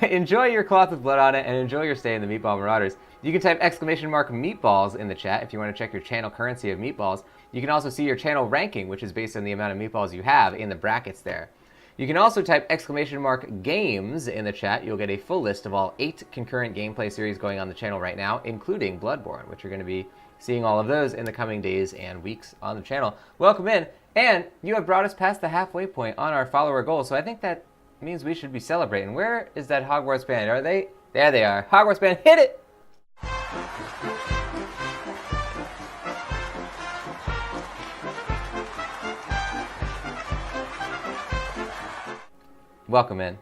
Enjoy your cloth with blood on it and enjoy your stay in the Meatball Marauders. You can type exclamation mark meatballs in the chat if you want to check your channel currency of meatballs. You can also see your channel ranking, which is based on the amount of meatballs you have in the brackets there. You can also type exclamation mark games in the chat. You'll get a full list of all 8 concurrent gameplay series going on the channel right now, including Bloodborne, which you're going to be seeing all of those in the coming days and weeks on the channel. Welcome in, and you have brought us past the halfway point on our follower goal, so I think that means we should be celebrating. Where is that Hogwarts band? Are they There they are. Hogwarts band, hit it! Welcome in.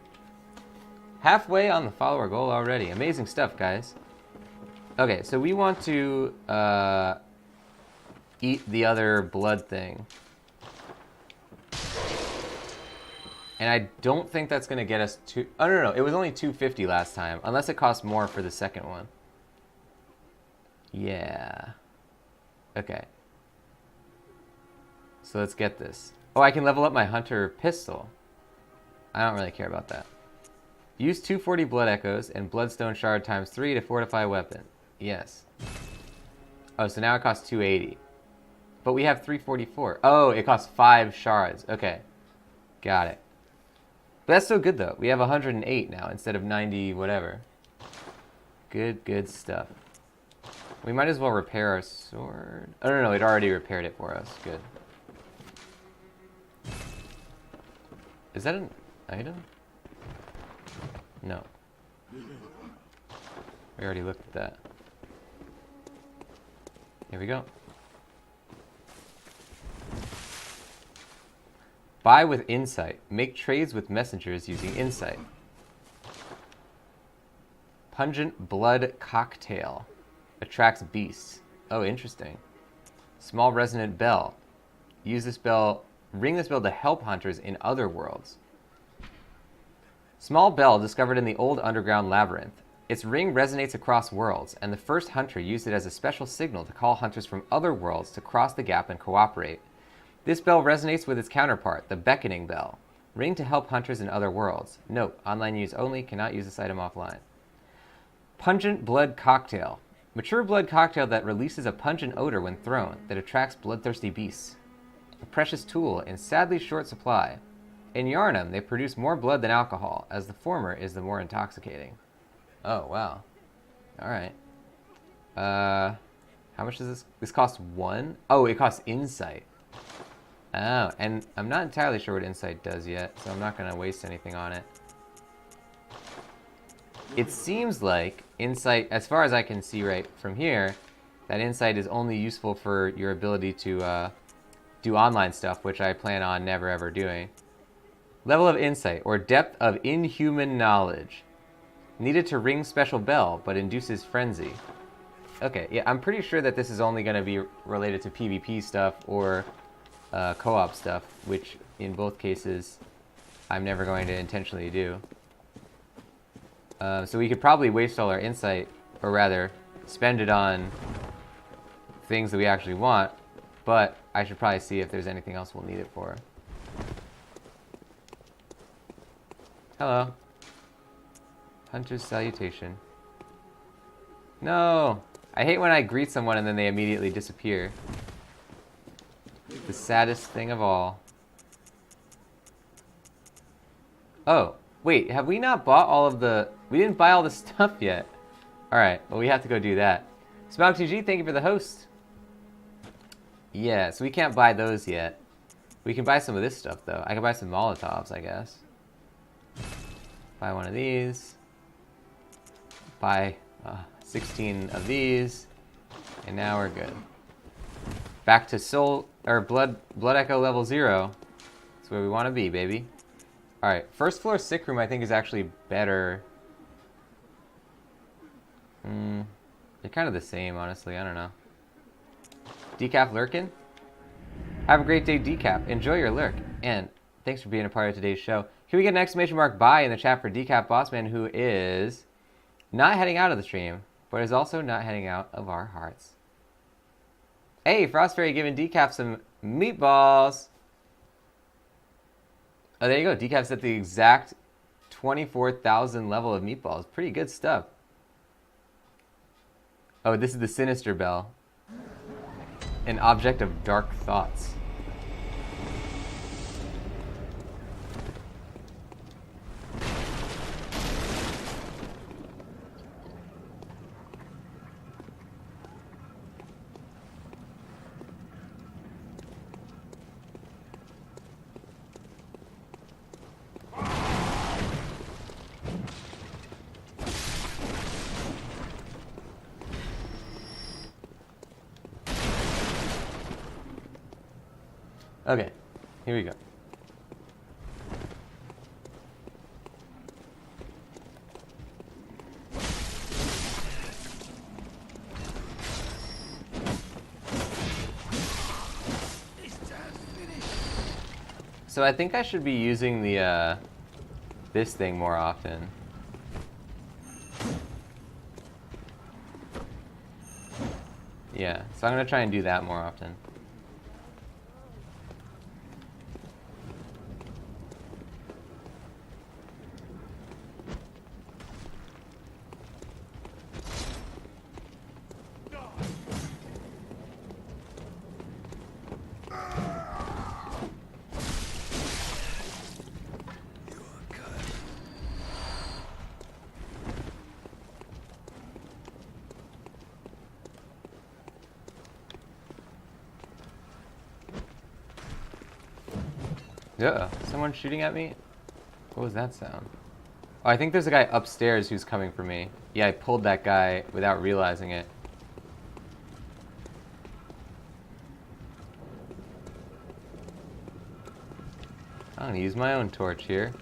Halfway on the follower goal already. Amazing stuff, guys. Okay, so we want to eat the other blood thing. And I don't think that's going to get us to... Oh, no, it was only 250 last time. Unless it costs more for the second one. Yeah. Okay. So let's get this. Oh, I can level up my hunter pistol. I don't really care about that. Use 240 blood echoes and bloodstone shard times 3 to fortify weapon. Yes. Oh, so now it costs 280. But we have 344. Oh, it costs 5 shards. Okay. Got it. But that's so good, though. We have 108 now instead of 90 whatever. Good stuff. We might as well repair our sword. Oh, no, it already repaired it for us. Good. Is that an item? No. We already looked at that. Here we go. Buy with insight. Make trades with messengers using insight. Pungent blood cocktail. Attracts beasts. Oh, interesting. Small resonant bell. Use this bell. Ring this bell to help hunters in other worlds. Small bell discovered in the old underground labyrinth. Its ring resonates across worlds, and the first hunter used it as a special signal to call hunters from other worlds to cross the gap and cooperate. This bell resonates with its counterpart, the beckoning bell. Ring to help hunters in other worlds. Note, online use only, cannot use this item offline. Pungent blood cocktail. Mature blood cocktail that releases a pungent odor when thrown, that attracts bloodthirsty beasts. A precious tool in sadly short supply. In Yarnum, they produce more blood than alcohol, as the former is the more intoxicating. Oh, wow. Alright. How much does this... This costs 1? Oh, it costs insight. Oh, and I'm not entirely sure what insight does yet, so I'm not going to waste anything on it. It seems like insight, as far as I can see right from here, that insight is only useful for your ability to do online stuff, which I plan on never ever doing. Level of insight, or depth of inhuman knowledge. Needed to ring special bell, but induces frenzy. Okay, yeah, I'm pretty sure that this is only going to be related to PvP stuff or co-op stuff, which in both cases I'm never going to intentionally do. So we could probably waste all our insight, or rather, spend it on things that we actually want, but I should probably see if there's anything else we'll need it for. Hello. Hunter's salutation. No! I hate when I greet someone and then they immediately disappear. The saddest thing of all. Oh, wait, have we not bought all of the... We didn't buy all the stuff yet. Alright, well we have to go do that. SmogTG, thank you for the host. Yeah, so we can't buy those yet. We can buy some of this stuff, though. I can buy some Molotovs, I guess. Buy one of these. Buy 16 of these. And now we're good. Back to soul, or blood echo level 0. That's where we want to be, baby. Alright, first floor sick room I think is actually better. They're kind of the same, honestly. I don't know. Decaf lurkin? Have a great day, Decaf. Enjoy your lurk. And thanks for being a part of today's show. Can we get an exclamation mark buy in the chat for Decaf Bossman, who is not heading out of the stream, but is also not heading out of our hearts. Hey, Frost Fairy giving Decaf some meatballs. Oh, there you go. Decaf's at the exact 24,000 level of meatballs. Pretty good stuff. Oh, this is the Sinister Bell. An object of dark thoughts. Okay, here we go. So I think I should be using the this thing more often. Yeah, so I'm gonna try and do that more often. Uh-oh, someone shooting at me? What was that sound? Oh, I think there's a guy upstairs who's coming for me. Yeah, I pulled that guy without realizing it. I'm gonna use my own torch here.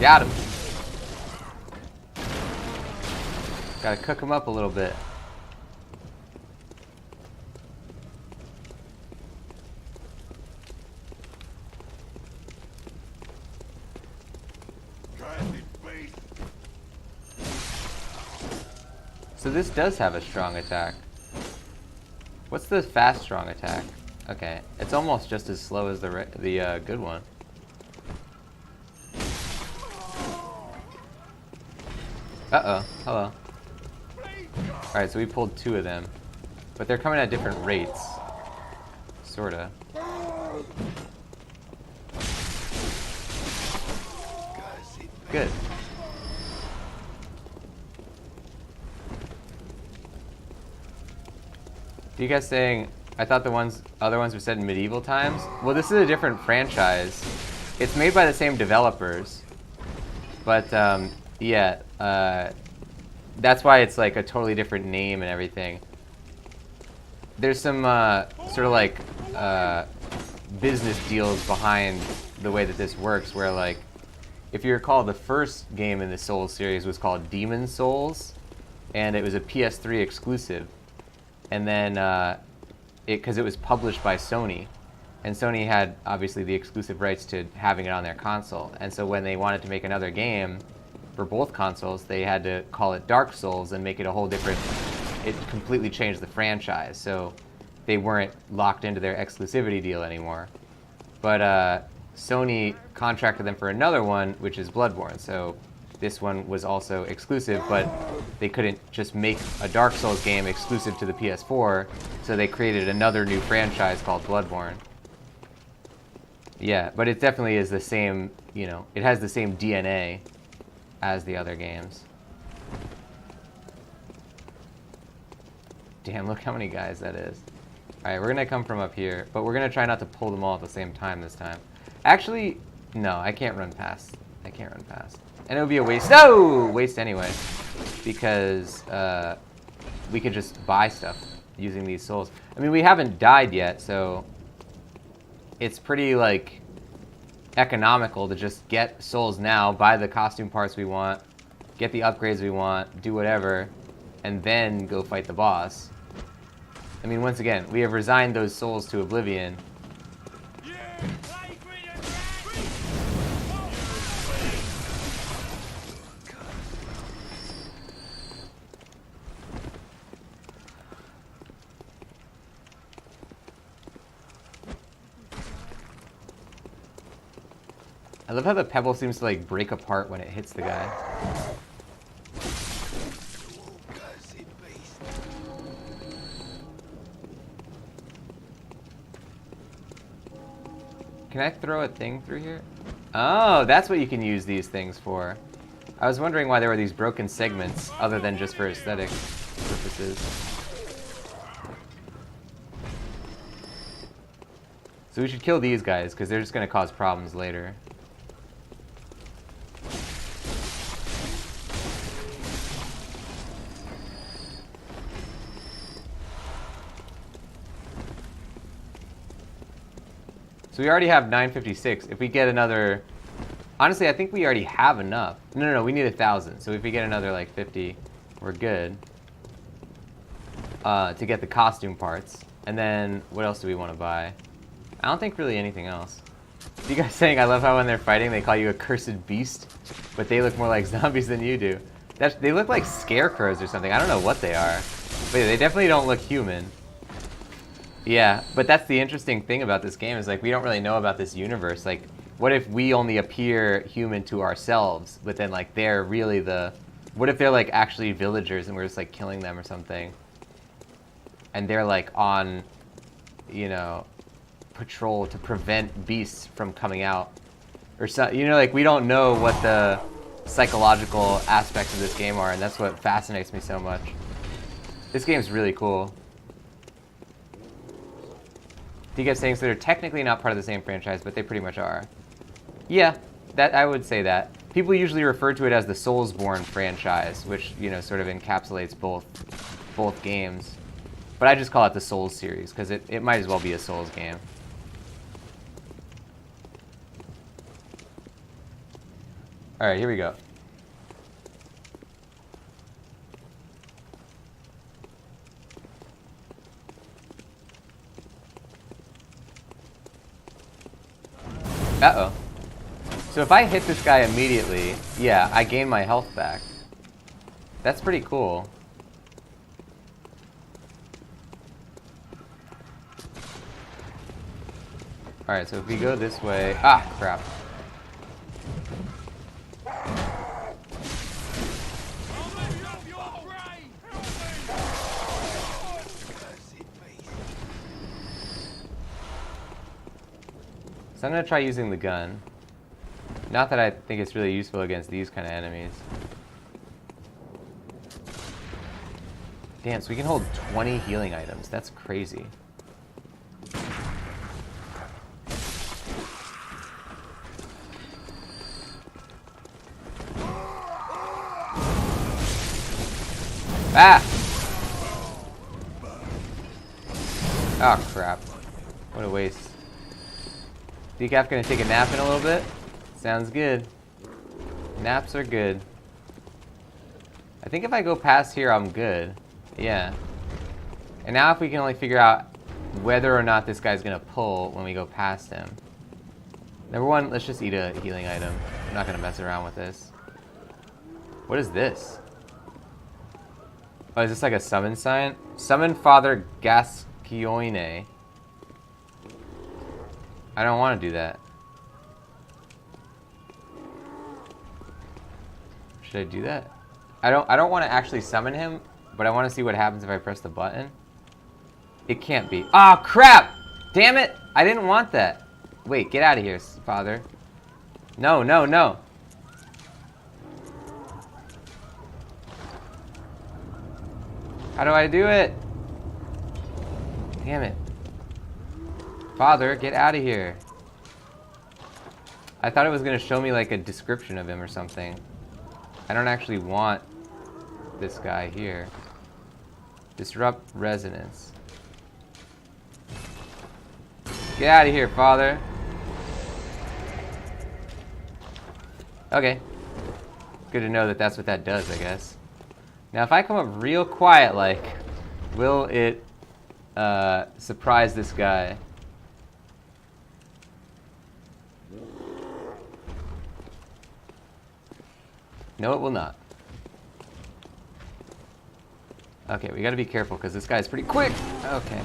Got him! Gotta cook him up a little bit. So this does have a strong attack. What's the fast strong attack? Okay, it's almost just as slow as the good one. Uh-oh, hello. Alright, so we pulled 2 of them. But they're coming at different rates. Sorta. Good. You guys saying, I thought the other ones were set in medieval times? Well, this is a different franchise. It's made by the same developers. But, yeah, that's why it's like a totally different name and everything. There's some sort of like business deals behind the way that this works, where like, if you recall, the first game in the Souls series was called Demon Souls, and it was a PS3 exclusive. And then, because it was published by Sony, and Sony had obviously the exclusive rights to having it on their console. And so when they wanted to make another game for both consoles, they had to call it Dark Souls and make it a whole different. It completely changed the franchise, so they weren't locked into their exclusivity deal anymore. But Sony contracted them for another one, which is Bloodborne. So this one was also exclusive, but they couldn't just make a Dark Souls game exclusive to the PS4, so they created another new franchise called Bloodborne. Yeah, but it definitely is the same, you know, it has the same DNA as the other games. Damn, look how many guys that is. Alright, we're gonna come from up here, but we're gonna try not to pull them all at the same time this time. Actually, no, I can't run past. I can't run past. And it would be a waste. No! Waste anyway. Because we could just buy stuff using these souls. I mean, we haven't died yet, so it's pretty, like, economical to just get souls now, buy the costume parts we want, get the upgrades we want, do whatever, and then go fight the boss. I mean, once again, we have resigned those souls to oblivion. I love how the pebble seems to like break apart when it hits the guy. Can I throw a thing through here? Oh, that's what you can use these things for. I was wondering why there were these broken segments other than just for aesthetic purposes. So we should kill these guys because they're just going to cause problems later. So we already have 956. If we get another... Honestly, I think we already have enough. No, we need 1,000. So if we get another, like, 50, we're good. To get the costume parts. And then, what else do we want to buy? I don't think really anything else. You guys saying, I love how when they're fighting, they call you a cursed beast, but they look more like zombies than you do. They look like scarecrows or something. I don't know what they are. But they definitely don't look human. Yeah, but that's the interesting thing about this game is, like, we don't really know about this universe. Like, what if we only appear human to ourselves, but then, like, they're really the... What if they're, like, actually villagers and we're just, like, killing them or something? And they're, like, on, you know, patrol to prevent beasts from coming out. Or so, you know, like, we don't know what the psychological aspects of this game are, and that's what fascinates me so much. This game's really cool. You guys saying so they're technically not part of the same franchise, but they pretty much are. Yeah, that I would say that. People usually refer to it as the Soulsborne franchise, which, you know, sort of encapsulates both games. But I just call it the Souls series, because it might as well be a Souls game. Alright, here we go. Uh-oh. So if I hit this guy immediately, yeah, I gain my health back. That's pretty cool. Alright, so if we go this way... Ah, crap. So I'm going to try using the gun. Not that I think it's really useful against these kind of enemies. Damn, so we can hold 20 healing items. That's crazy. Ah! Oh, crap. What a waste. Decaf gonna take a nap in a little bit? Sounds good. Naps are good. I think if I go past here, I'm good. Yeah. And now if we can only figure out whether or not this guy's gonna pull when we go past him. Number one, let's just eat a healing item. I'm not gonna mess around with this. What is this? Oh, is this like a summon sign? Summon Father Gascoigne. I don't want to do that. Should I do that? I don't want to actually summon him, but I want to see what happens if I press the button. It can't be. Ah, crap! Damn it! I didn't want that. Wait, get out of here, Father. No, no, no. How do I do it? Damn it. Father, get out of here. I thought it was going to show me like a description of him or something. I don't actually want this guy here. Disrupt resonance. Get out of here, Father. Okay. Good to know that that's what that does, I guess. Now, if I come up real quiet, like, will it surprise this guy? No, it will not. Okay, we gotta be careful because this guy's pretty quick. Okay.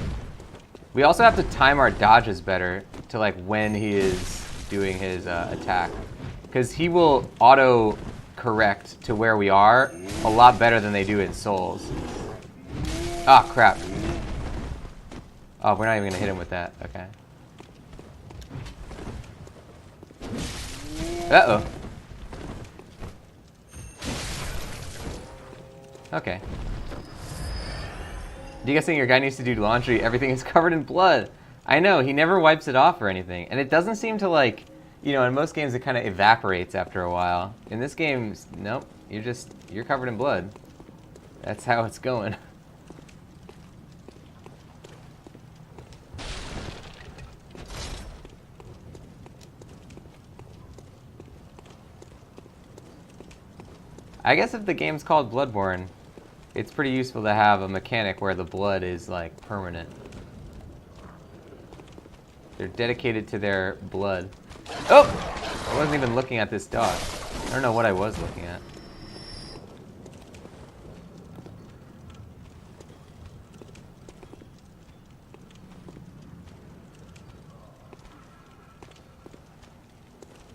We also have to time our dodges better to like when he is doing his attack. Because he will auto correct to where we are a lot better than they do in Souls. Ah, crap. Oh, we're not even gonna hit him with that. Okay. Uh-oh. Okay. Do you guys think your guy needs to do laundry? Everything is covered in blood. I know, he never wipes it off or anything. And it doesn't seem to like, you know, in most games it kind of evaporates after a while. In this game, nope, you're covered in blood. That's how it's going. I guess if the game's called Bloodborne, it's pretty useful to have a mechanic where the blood is, like, permanent. They're dedicated to their blood. Oh! I wasn't even looking at this dog. I don't know what I was looking at.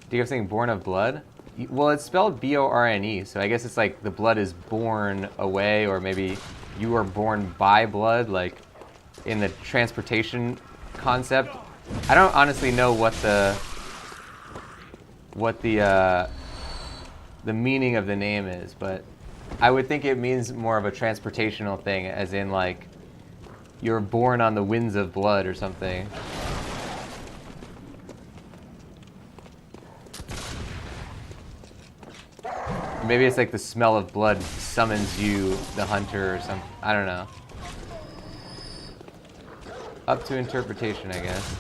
Do you have something born of blood? Well, it's spelled B-O-R-N-E, so I guess it's like the blood is born away, or maybe you are born by blood, like in the transportation concept. I don't honestly know what the meaning of the name is, but I would think it means more of a transportational thing, as in like you're born on the winds of blood or something. Maybe it's like the smell of blood summons you, the hunter, or something. I don't know. Up to interpretation, I guess.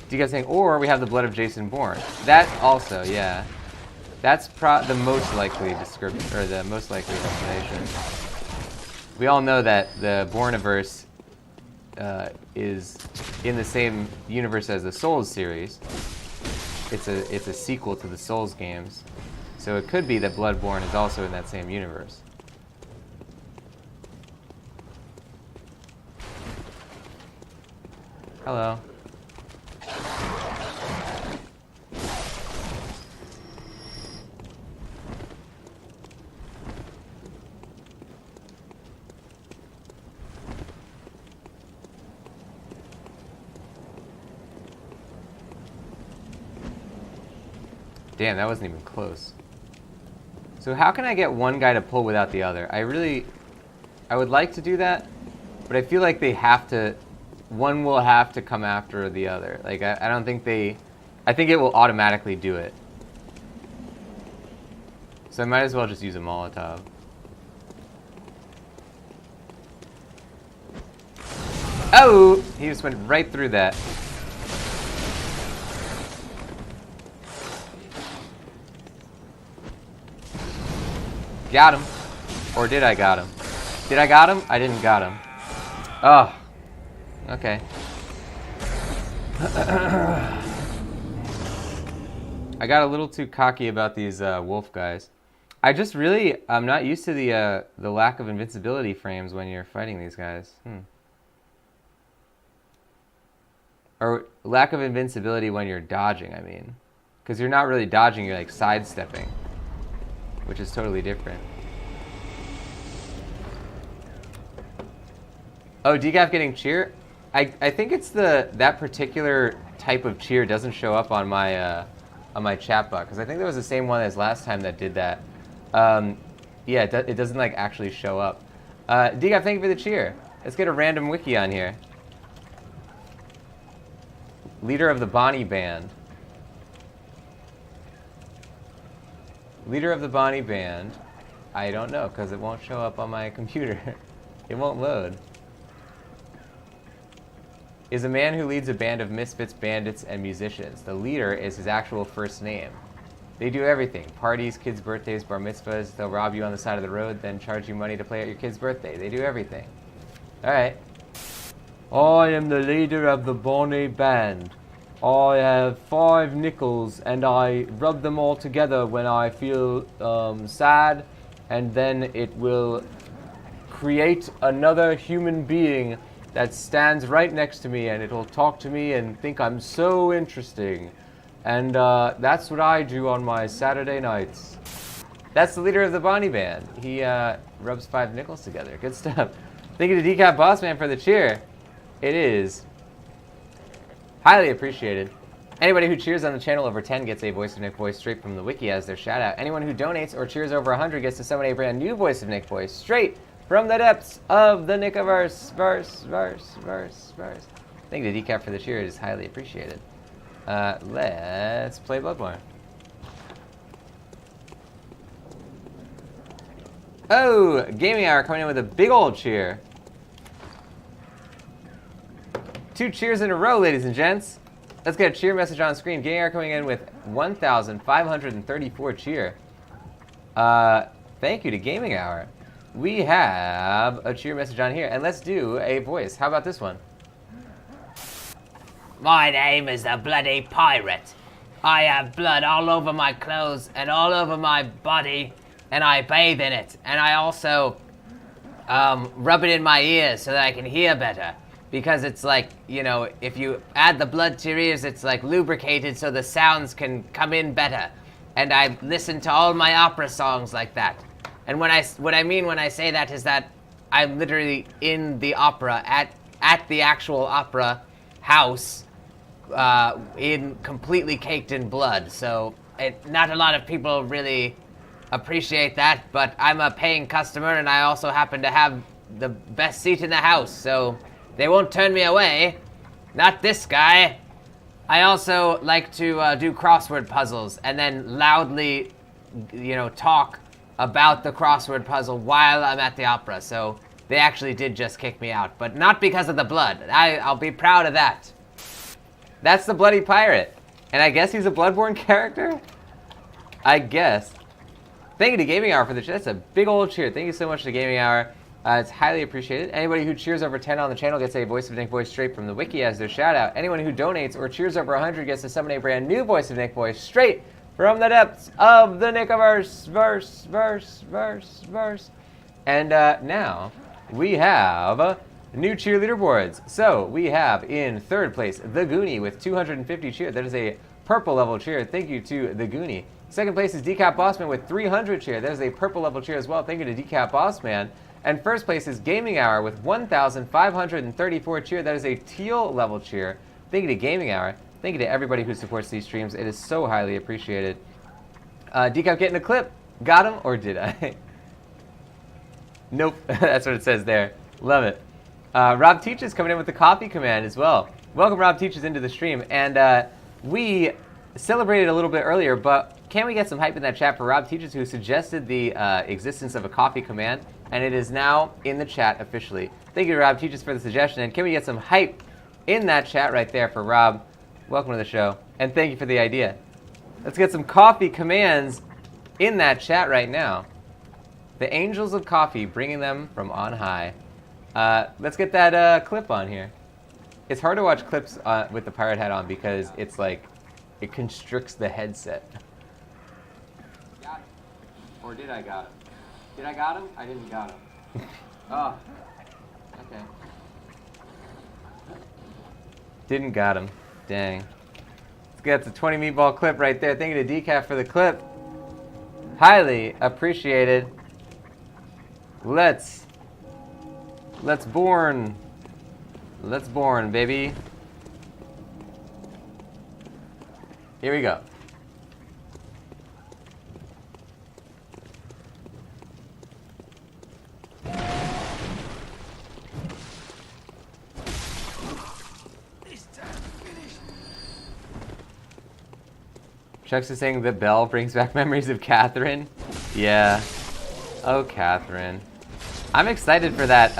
Do you guys think, or we have the blood of Jason Bourne? That also, yeah. That's the most likely description, or the most likely explanation. We all know that the Bourneverse is in the same universe as the Souls series. It's a sequel to the Souls games. So it could be that Bloodborne is also in that same universe. Hello. Damn, that wasn't even close. So how can I get one guy to pull without the other? I would like to do that, but I feel like they have to, one will have to come after the other. Like, I don't think I think it will automatically do it. So I might as well just use a Molotov. Oh! He just went right through that. Got him. Or did I got him? Did I got him? I didn't got him. Oh. Okay. I got a little too cocky about these wolf guys. I'm not used to the lack of invincibility frames when you're fighting these guys. Or lack of invincibility when you're dodging, I mean. Because you're not really dodging, you're like sidestepping. Which is totally different. Oh, decaf getting cheer? I think it's that particular type of cheer doesn't show up on my chat bot, because I think that was the same one as last time that did that. Yeah, it doesn't like actually show up. Decaf, thank you for the cheer. Let's get a random wiki on here. Leader of the Bonnie Band. Leader of the Bonnie Band. I don't know, because it won't show up on my computer. It won't load. Is a man who leads a band of misfits, bandits, and musicians. The leader is his actual first name. They do everything. Parties, kids' birthdays, bar mitzvahs. They'll rob you on the side of the road, then charge you money to play at your kid's birthday. They do everything. Alright. I am the leader of the Bonnie Band. I have 5 nickels, and I rub them all together when I feel sad, and then it will create another human being that stands right next to me, and it'll talk to me and think I'm so interesting. And that's what I do on my Saturday nights. That's the leader of the Bonnie Band. He rubs 5 nickels together. Good stuff. Thank you to Decaf Bossman for the cheer. It is highly appreciated. Anybody who cheers on the channel over 10 gets a Voice of Nick voice straight from the wiki as their shout out. Anyone who donates or cheers over 100 gets to summon a brand new Voice of Nick voice straight from the depths of the Nickiverse. Verse. Thank you to Decaf for the cheer. It is highly appreciated. Let's play Bloodborne. Oh, Gaming Hour coming in with a big old cheer. 2 cheers in a row, ladies and gents. Let's get a cheer message on screen. Gaming Hour coming in with 1,534 cheer. Thank you to Gaming Hour. We have a cheer message on here, and let's do a voice. How about this one? My name is the Bloody Pirate. I have blood all over my clothes and all over my body, and I bathe in it. And I also rub it in my ears so that I can hear better. Because it's like, you know, if you add the blood to your ears, it's like lubricated so the sounds can come in better. And I listen to all my opera songs like that. And what I mean when I say that is that I'm literally in the opera, at the actual opera house, completely caked in blood. So not a lot of people really appreciate that, but I'm a paying customer and I also happen to have the best seat in the house, so they won't turn me away. Not this guy. I also like to do crossword puzzles and then loudly, you know, talk about the crossword puzzle while I'm at the opera. So they actually did just kick me out, but not because of the blood. I'll be proud of that. That's the Bloody Pirate. And I guess he's a Bloodborne character? I guess. Thank you to Gaming Hour for the cheer. That's a big old cheer. Thank you so much to Gaming Hour. It's highly appreciated. Anybody who cheers over 10 on the channel gets a Voice of Nick voice straight from the wiki as their shout out. Anyone who donates or cheers over 100 gets to summon a brand new Voice of Nick voice straight from the depths of the Nickiverse. Verse. And now we have new cheer leaderboards. So we have in third place The Goonie with 250 cheer. That is a purple level cheer. Thank you to The Goonie. Second place is Decap Bossman with 300 cheer. That is a purple level cheer as well. Thank you to Decap Bossman. And first place is Gaming Hour with 1,534 cheer. That is a teal level cheer. Thank you to Gaming Hour. Thank you to everybody who supports these streams. It is so highly appreciated. Decap getting a clip. Got him, or did I? Nope. That's what it says there. Love it. Rob Teaches coming in with the coffee command as well. Welcome Rob Teaches into the stream. And we celebrated a little bit earlier, but can we get some hype in that chat for Rob Teaches, who suggested the existence of a coffee command, and it is now in the chat officially. Thank you to Rob Teaches for the suggestion, and can we get some hype in that chat right there for Rob? Welcome to the show, and thank you for the idea. Let's get some coffee commands in that chat right now. The angels of coffee, bringing them from on high. Let's get that clip on here. It's hard to watch clips with the pirate hat on because it's like, it constricts the headset. Got him. Or did I got him? Did I got him? I didn't got him. Oh. Okay. Didn't got him. Dang. Let's get the 20 meatball clip right there. Thank you to Decaf for the clip. Highly appreciated. Let's born. Let's born, baby. Here we go. Chucks is saying the bell brings back memories of Catherine. Yeah. Oh, Catherine. I'm excited for that.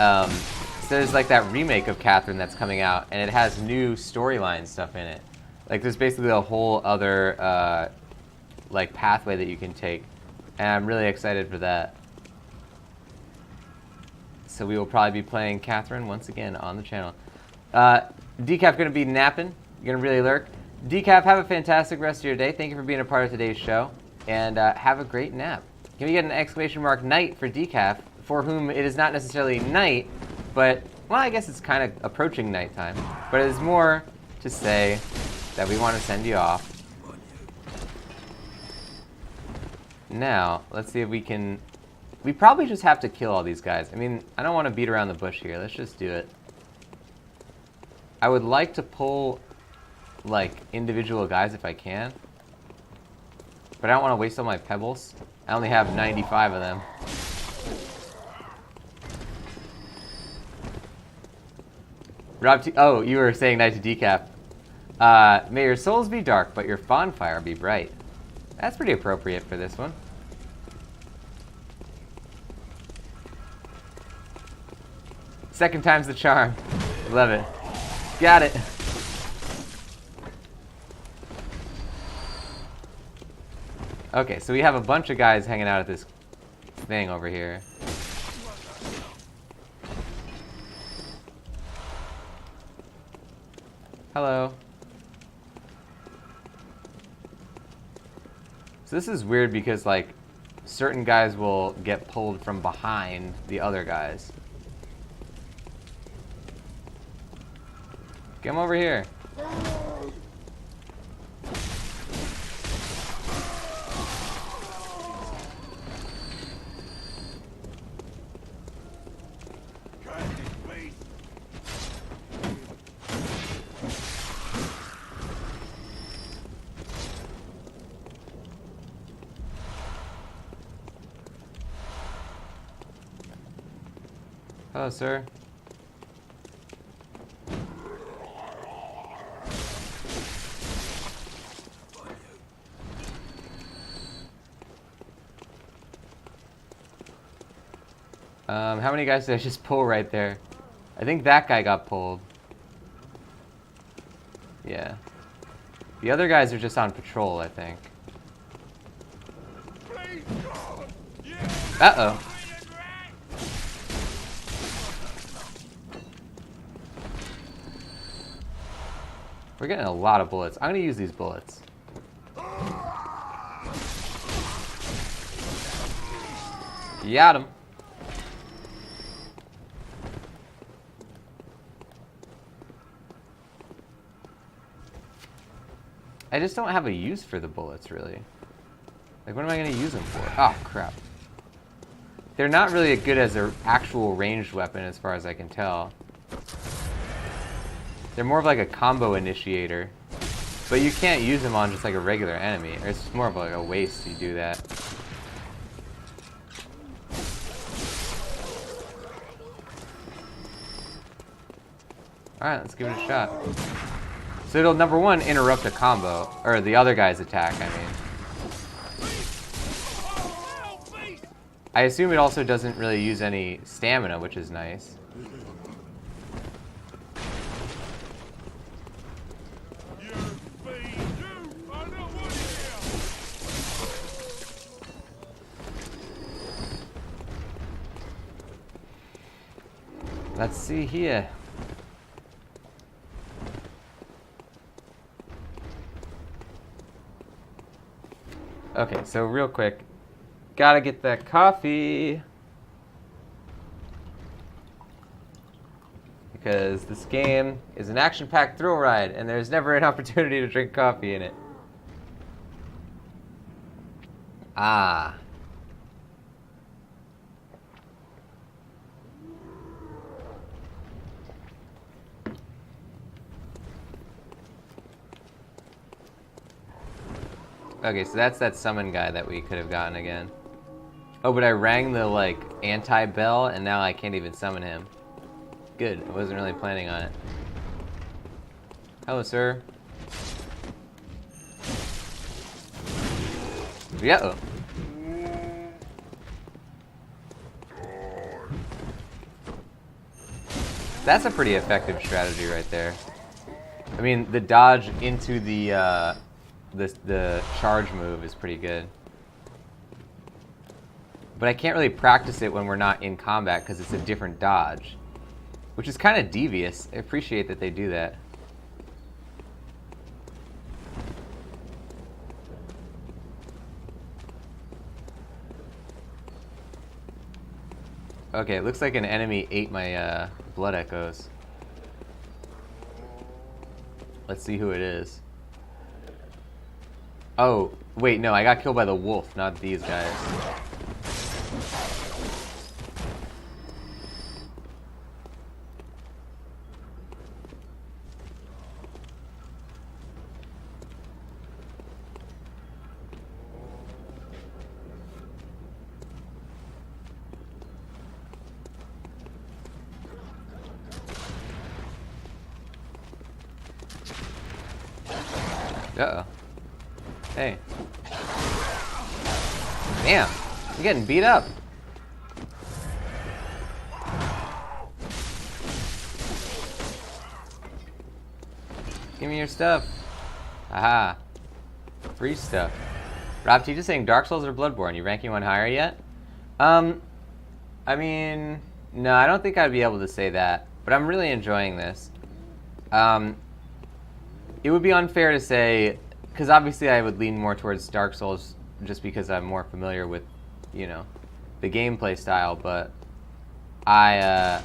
So there's like that remake of Catherine that's coming out, and it has new storyline stuff in it. Like there's basically a whole other like pathway that you can take, and I'm really excited for that. So we will probably be playing Catherine once again on the channel. Decaf gonna be napping. You're gonna really lurk. Decaf, have a fantastic rest of your day. Thank you for being a part of today's show, and have a great nap. Can we get an exclamation mark night for Decaf, for whom it is not necessarily night, but, well, I guess it's kind of approaching nighttime. But it is more to say that we want to send you off. Now, let's see if we can... We probably just have to kill all these guys. I mean, I don't want to beat around the bush here. Let's just do it. I would like to pull, like, individual guys if I can. But I don't want to waste all my pebbles. I only have 95 of them. Rob T, oh, you were saying night to Decaf. May your souls be dark, but your bonfire be bright. That's pretty appropriate for this one. Second time's the charm. Love it. Got it. Okay, so we have a bunch of guys hanging out at this thing over here. Hello. So this is weird because, like, certain guys will get pulled from behind the other guys. Come over here. Hello, sir. How many guys did I just pull right there? I think that guy got pulled. Yeah. The other guys are just on patrol, I think. Uh-oh. We're getting a lot of bullets. I'm gonna use these bullets. Got him. I just don't have a use for the bullets, really. Like, what am I gonna use them for? Oh, crap. They're not really good as an actual ranged weapon, as far as I can tell. They're more of like a combo initiator. But you can't use them on just like a regular enemy. Or it's more of like a waste to do that. Alright, let's give it a shot. So it'll, number one, interrupt a combo. Or the other guy's attack, I mean. I assume it also doesn't really use any stamina, which is nice. Let's see here. Okay, so real quick, gotta get that coffee. Because this game is an action-packed thrill ride, and there's never an opportunity to drink coffee in it. Ah. Okay, so that's that summon guy that we could have gotten again. Oh, but I rang the, like, anti-bell, and now I can't even summon him. Good, I wasn't really planning on it. Hello, sir. Yeah. That's a pretty effective strategy right there. I mean, the dodge into the charge move is pretty good. But I can't really practice it when we're not in combat because it's a different dodge. Which is kind of devious. I appreciate that they do that. Okay, it looks like an enemy ate my blood echoes. Let's see who it is. Oh, wait, no, I got killed by the wolf, not these guys. Uh-oh. Hey. Damn, you're getting beat up. Give me your stuff. Aha. Free stuff. Rob T just saying Dark Souls or Bloodborne. You ranking one higher yet? I mean, no, I don't think I'd be able to say that, but I'm really enjoying this. It would be unfair to say, because obviously I would lean more towards Dark Souls just because I'm more familiar with, you know, the gameplay style, but I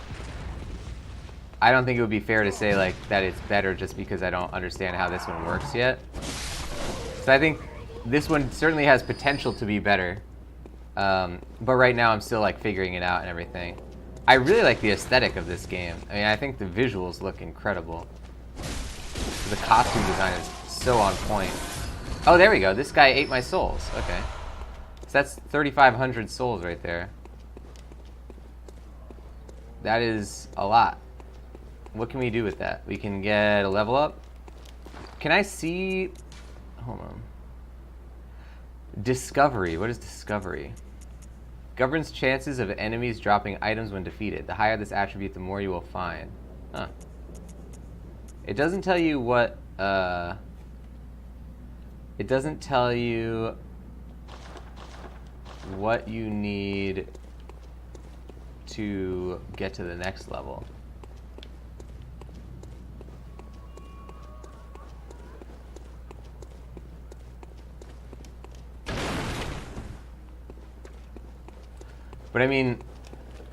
don't think it would be fair to say like that it's better just because I don't understand how this one works yet. So I think this one certainly has potential to be better, but right now I'm still like figuring it out and everything. I really like the aesthetic of this game. I mean, I think the visuals look incredible. The costume design is so on point. Oh, there we go. This guy ate my souls. Okay. So that's 3,500 souls right there. That is a lot. What can we do with that? We can get a level up. Can I see... Hold on. Discovery. What is discovery? Governs chances of enemies dropping items when defeated. The higher this attribute, the more you will find. Huh. It doesn't tell you what... it doesn't tell you what you need to get to the next level. But I mean,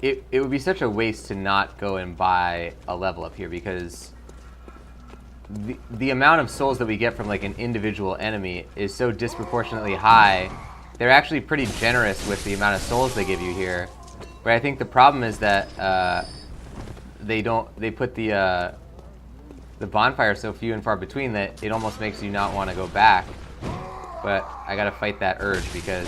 it would be such a waste to not go and buy a level up here, because the amount of souls that we get from like an individual enemy is so disproportionately high. They're actually pretty generous with the amount of souls they give you here. But I think the problem is that they put the bonfire so few and far between that it almost makes you not want to go back. But I gotta fight that urge because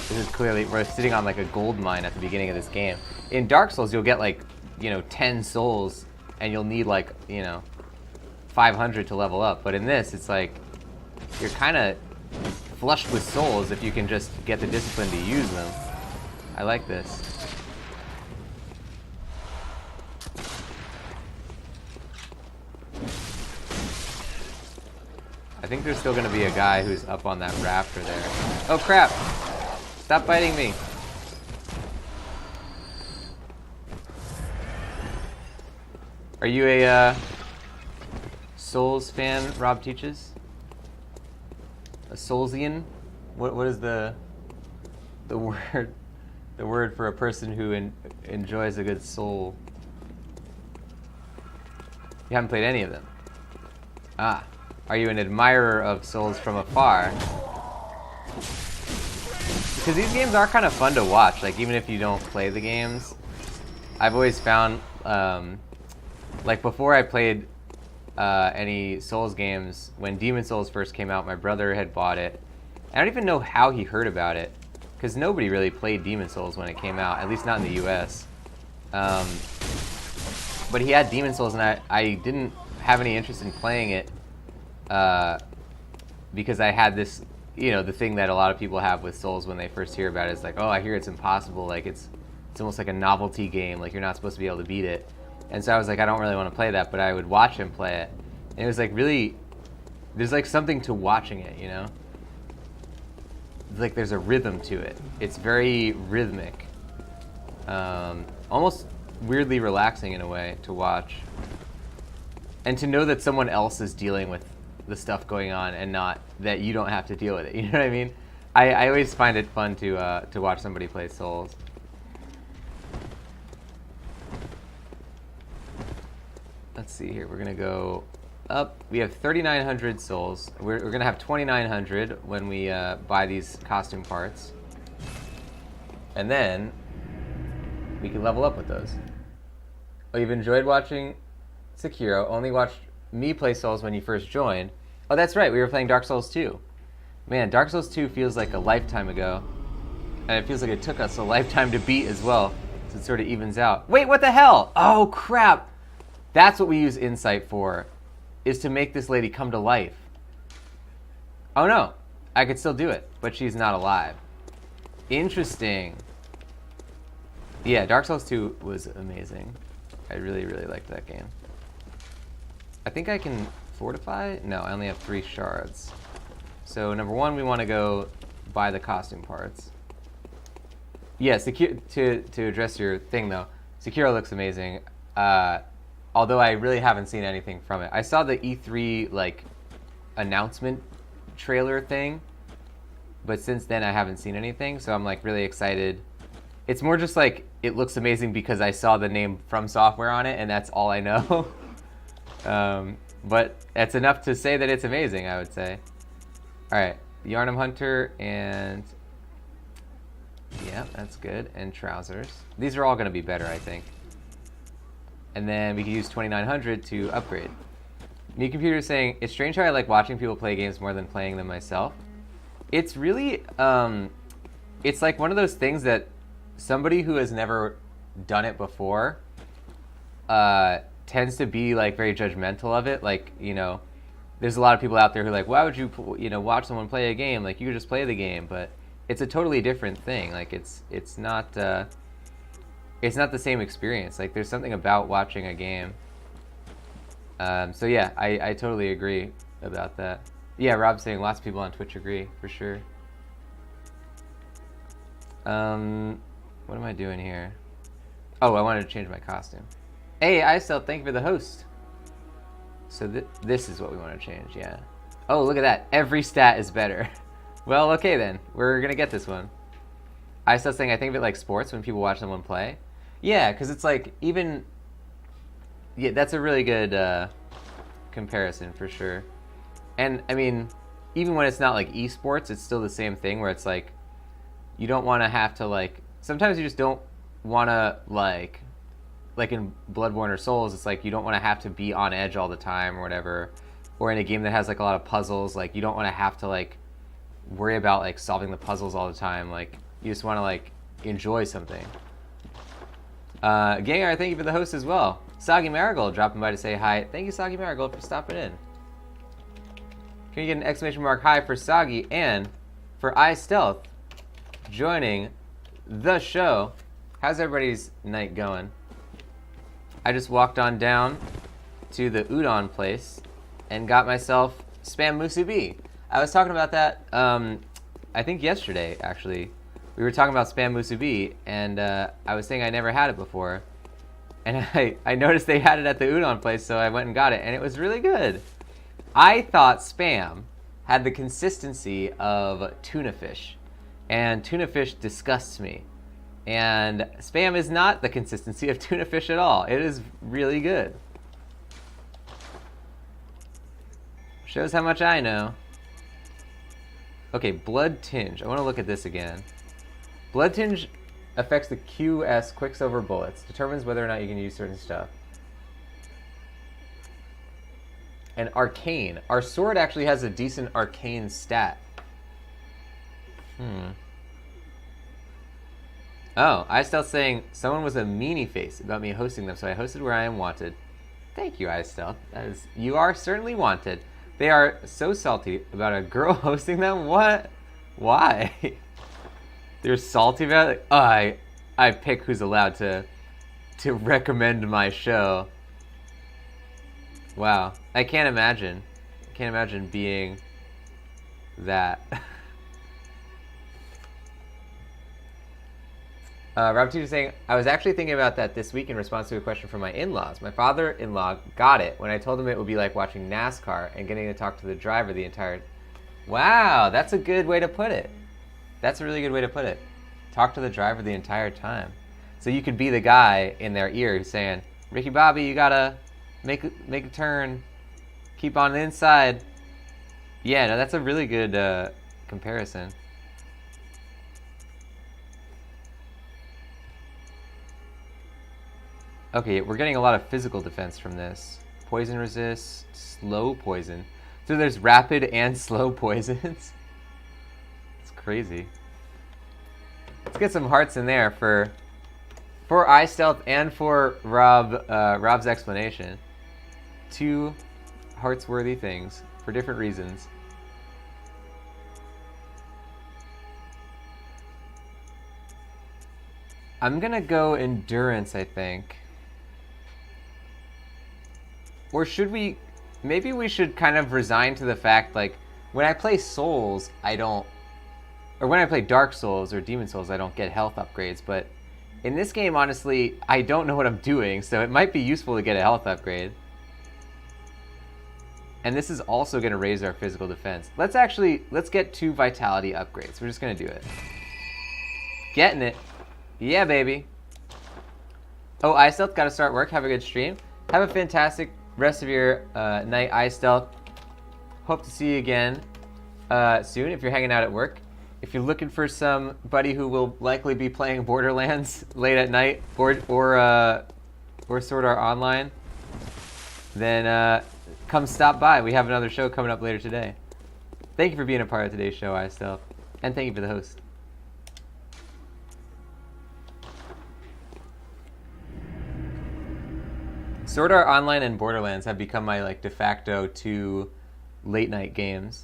this is clearly, we're sitting on like a gold mine at the beginning of this game. In Dark Souls, you'll get like, 10 souls and you'll need like, 500 to level up. But in this, it's like, you're kind of flushed with souls if you can just get the discipline to use them. I like this. I think there's still going to be a guy who's up on that rafter there. Oh crap! Stop biting me! Are you a Souls fan, Rob teaches? A Soulsian? What is the word for a person who enjoys a good soul? You haven't played any of them. Ah. Are you an admirer of Souls from afar? Because these games are kind of fun to watch, like even if you don't play the games. I've always found, like before I played any Souls games, when Demon Souls first came out, my brother had bought it. I don't even know how he heard about it, because nobody really played Demon Souls when it came out, at least not in the US. But he had Demon Souls and I didn't have any interest in playing it. Because I had this, the thing that a lot of people have with Souls when they first hear about it is like, oh, I hear it's impossible, like it's almost like a novelty game, like you're not supposed to be able to beat it. And so I was like, I don't really want to play that, but I would watch him play it. And it was like really, there's like something to watching it, It's like there's a rhythm to it. It's very rhythmic. Almost weirdly relaxing in a way to watch. And to know that someone else is dealing with the stuff going on and not that you don't have to deal with it. You know what I mean? I always find it fun to watch somebody play Souls. Let's see here. We're gonna go up. We have 3,900 souls. We're gonna have 2,900 when we buy these costume parts, and then we can level up with those. Oh, you've enjoyed watching Sekiro, only watched me play Souls when you first joined. Oh, that's right, we were playing Dark Souls 2. Man, Dark Souls 2 feels like a lifetime ago. And it feels like it took us a lifetime to beat as well. So it sort of evens out. Wait, what the hell? Oh, crap. That's what we use Insight for, is to make this lady come to life. Oh no, I could still do it, but she's not alive. Interesting. Yeah, Dark Souls 2 was amazing. I really, really liked that game. I think I can fortify? No, I only have 3 shards. So number one, we want to go buy the costume parts. Yeah, to address your thing though, Sekiro looks amazing. Although I really haven't seen anything from it. I saw the E3 like announcement trailer thing, but since then I haven't seen anything. So I'm like really excited. It's more just like it looks amazing because I saw the name From Software on it, and that's all I know. But that's enough to say that it's amazing, I would say. All right, Yarnum Hunter and yeah, that's good. And trousers. These are all going to be better, I think. And then we can use 2900 to upgrade. Me Computer is saying, it's strange how I like watching people play games more than playing them myself. It's really, it's like one of those things that somebody who has never done it before tends to be like very judgmental of it. Like, you know, there's a lot of people out there who are like, why would you, watch someone play a game? Like, you could just play the game. But it's a totally different thing. Like, it's not the same experience. Like, there's something about watching a game. So yeah, I totally agree about that. Yeah, Rob's saying lots of people on Twitch agree, for sure. What am I doing here? Oh, I wanted to change my costume. Hey, Isel, thank you for the host. So this is what we want to change, yeah. Oh, look at that. Every stat is better. Well, okay then. We're going to get this one. Isel's saying, I think of it like sports when people watch someone play. Yeah, because it's like even... Yeah, that's a really good comparison for sure. And, I mean, even when it's not like esports, it's still the same thing where it's like, you don't want to have to like... Sometimes you just don't want to like in Bloodborne or Souls, it's like you don't want to have to be on edge all the time or whatever. Or in a game that has like a lot of puzzles, like you don't want to have to like worry about like solving the puzzles all the time. Like you just want to like enjoy something. Gengar, thank you for the host as well. Soggy Marigold dropping by to say hi. Thank you, Soggy Marigold, for stopping in. Can you get an exclamation mark hi for Soggy and for iStealth joining the show? How's everybody's night going? I just walked on down to the udon place and got myself spam musubi. I was talking about that, I think yesterday, actually. We were talking about spam musubi, and I was saying I never had it before. And I noticed they had it at the udon place, so I went and got it, and it was really good. I thought spam had the consistency of tuna fish, and tuna fish disgusts me. And spam is not the consistency of tuna fish at all. It is really good. Shows how much I know. Okay, blood tinge. I want to look at this again. Blood tinge affects the QS Quicksilver bullets. Determines whether or not you can use certain stuff. And arcane. Our sword actually has a decent arcane stat. Oh, iStealth saying someone was a meanie face about me hosting them, so I hosted where I am wanted. Thank you, iStealth. You are certainly wanted. They are so salty about a girl hosting them. What? Why? They're salty about it? Oh, I pick who's allowed to recommend my show. Wow. I can't imagine. I can't imagine being that. Rob T is saying, I was actually thinking about that this week in response to a question from my in-laws. My father-in-law got it when I told him it would be like watching NASCAR and getting to talk to the driver the entire... Wow, that's a good way to put it. That's a really good way to put it. Talk to the driver the entire time. So you could be the guy in their ear who's saying, Ricky Bobby, you gotta make a turn. Keep on the inside. Yeah, no, that's a really good comparison. Okay, we're getting a lot of physical defense from this. Poison resist, slow poison. So there's rapid and slow poisons. It's crazy. Let's get some hearts in there for iStealth and for Rob's explanation. Two hearts-worthy things for different reasons. I'm gonna go endurance, I think. Or should we, maybe we should kind of resign to the fact, like, when I play Souls, I don't or when I play Dark Souls or Demon Souls, I don't get health upgrades, but in this game, honestly, I don't know what I'm doing, so it might be useful to get a health upgrade. And this is also going to raise our physical defense. Let's get 2 vitality upgrades. We're just going to do it. Getting it. Yeah, baby. Oh, iStealth, got to start work. Have a good stream. Have a fantastic rest of your night, iStealth. Hope to see you again soon if you're hanging out at work. If you're looking for somebody who will likely be playing Borderlands late at night or Sword Art Online, then come stop by. We have another show coming up later today. Thank you for being a part of today's show, iStealth. And thank you for the host. Sword Art Online and Borderlands have become my de facto 2 late night games.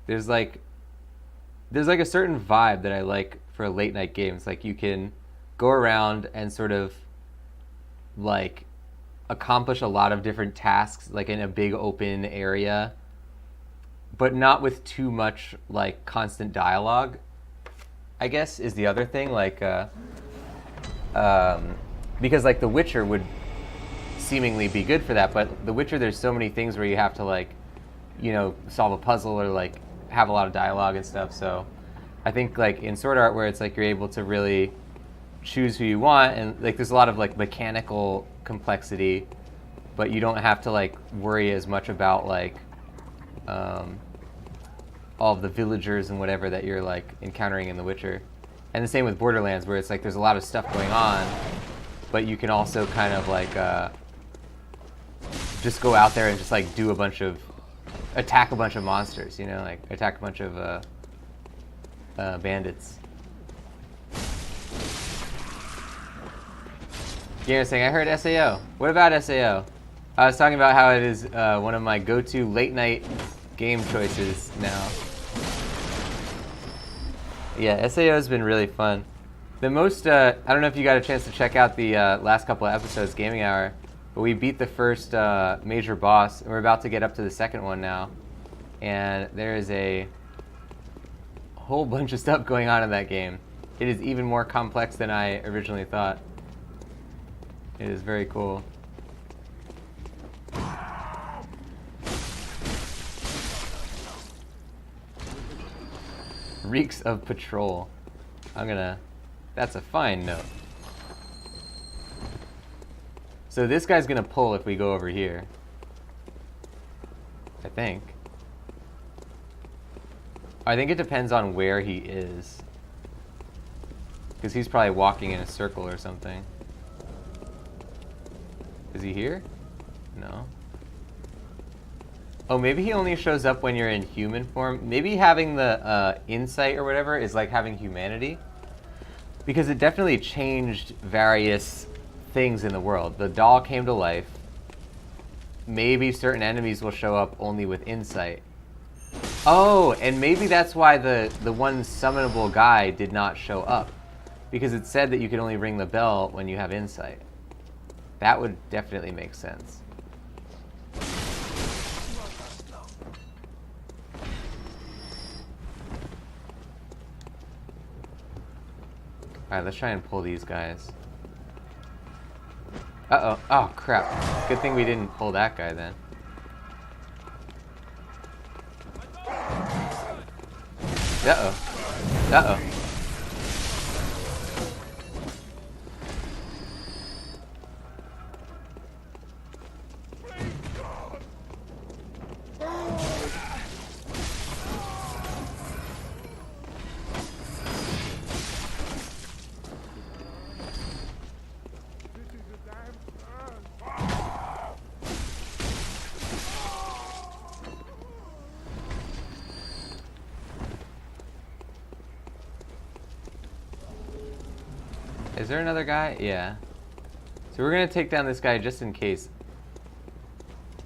There's a certain vibe that I like for late night games. Like, you can go around and sort of accomplish a lot of different tasks in a big open area, but not with too much constant dialogue, I guess, is the other thing. Because The Witcher would seemingly be good for that, but The Witcher, there's so many things where you have to solve a puzzle or have a lot of dialogue and stuff. So I think in Sword Art, where it's you're able to really choose who you want, and there's a lot of mechanical complexity, but you don't have to worry as much about all of the villagers and whatever that you're encountering in The Witcher. And the same with Borderlands, where it's there's a lot of stuff going on, but you can also kind of just go out there and just do attack a bunch of monsters, attack a bunch of bandits. Gamer saying, I heard SAO. What about SAO? I was talking about how it is one of my go-to late night game choices now. Yeah, SAO has been really fun. The most, I don't know if you got a chance to check out the last couple of episodes, Gaming Hour, but we beat the first major boss, and we're about to get up to the second one now. And there is a whole bunch of stuff going on in that game. It is even more complex than I originally thought. It is very cool. Reeks of patrol. That's a fine note. So this guy's gonna pull if we go over here. I think. I think it depends on where he is. Because he's probably walking in a circle or something. Is he here? No. Oh, maybe he only shows up when you're in human form. Maybe having the insight or whatever is like having humanity. Because it definitely changed various things in the world. The doll came to life. Maybe certain enemies will show up only with insight. Oh, and maybe that's why the one summonable guy did not show up. Because it said that you could only ring the bell when you have insight. That would definitely make sense. Alright, let's try and pull these guys. Uh-oh. Oh, crap. Good thing we didn't pull that guy then. Uh-oh. Uh-oh. Is there another guy? Yeah. So we're gonna take down this guy just in case.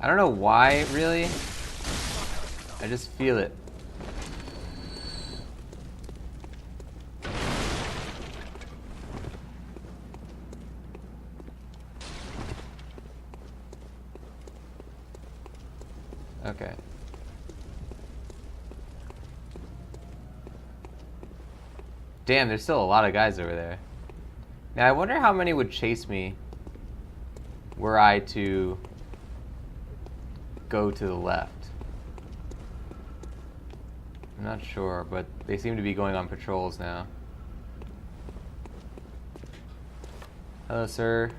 I don't know why, really. I just feel it. Okay. Damn, there's still a lot of guys over there. Now, I wonder how many would chase me were I to go to the left. I'm not sure, but they seem to be going on patrols now. Hello, sir.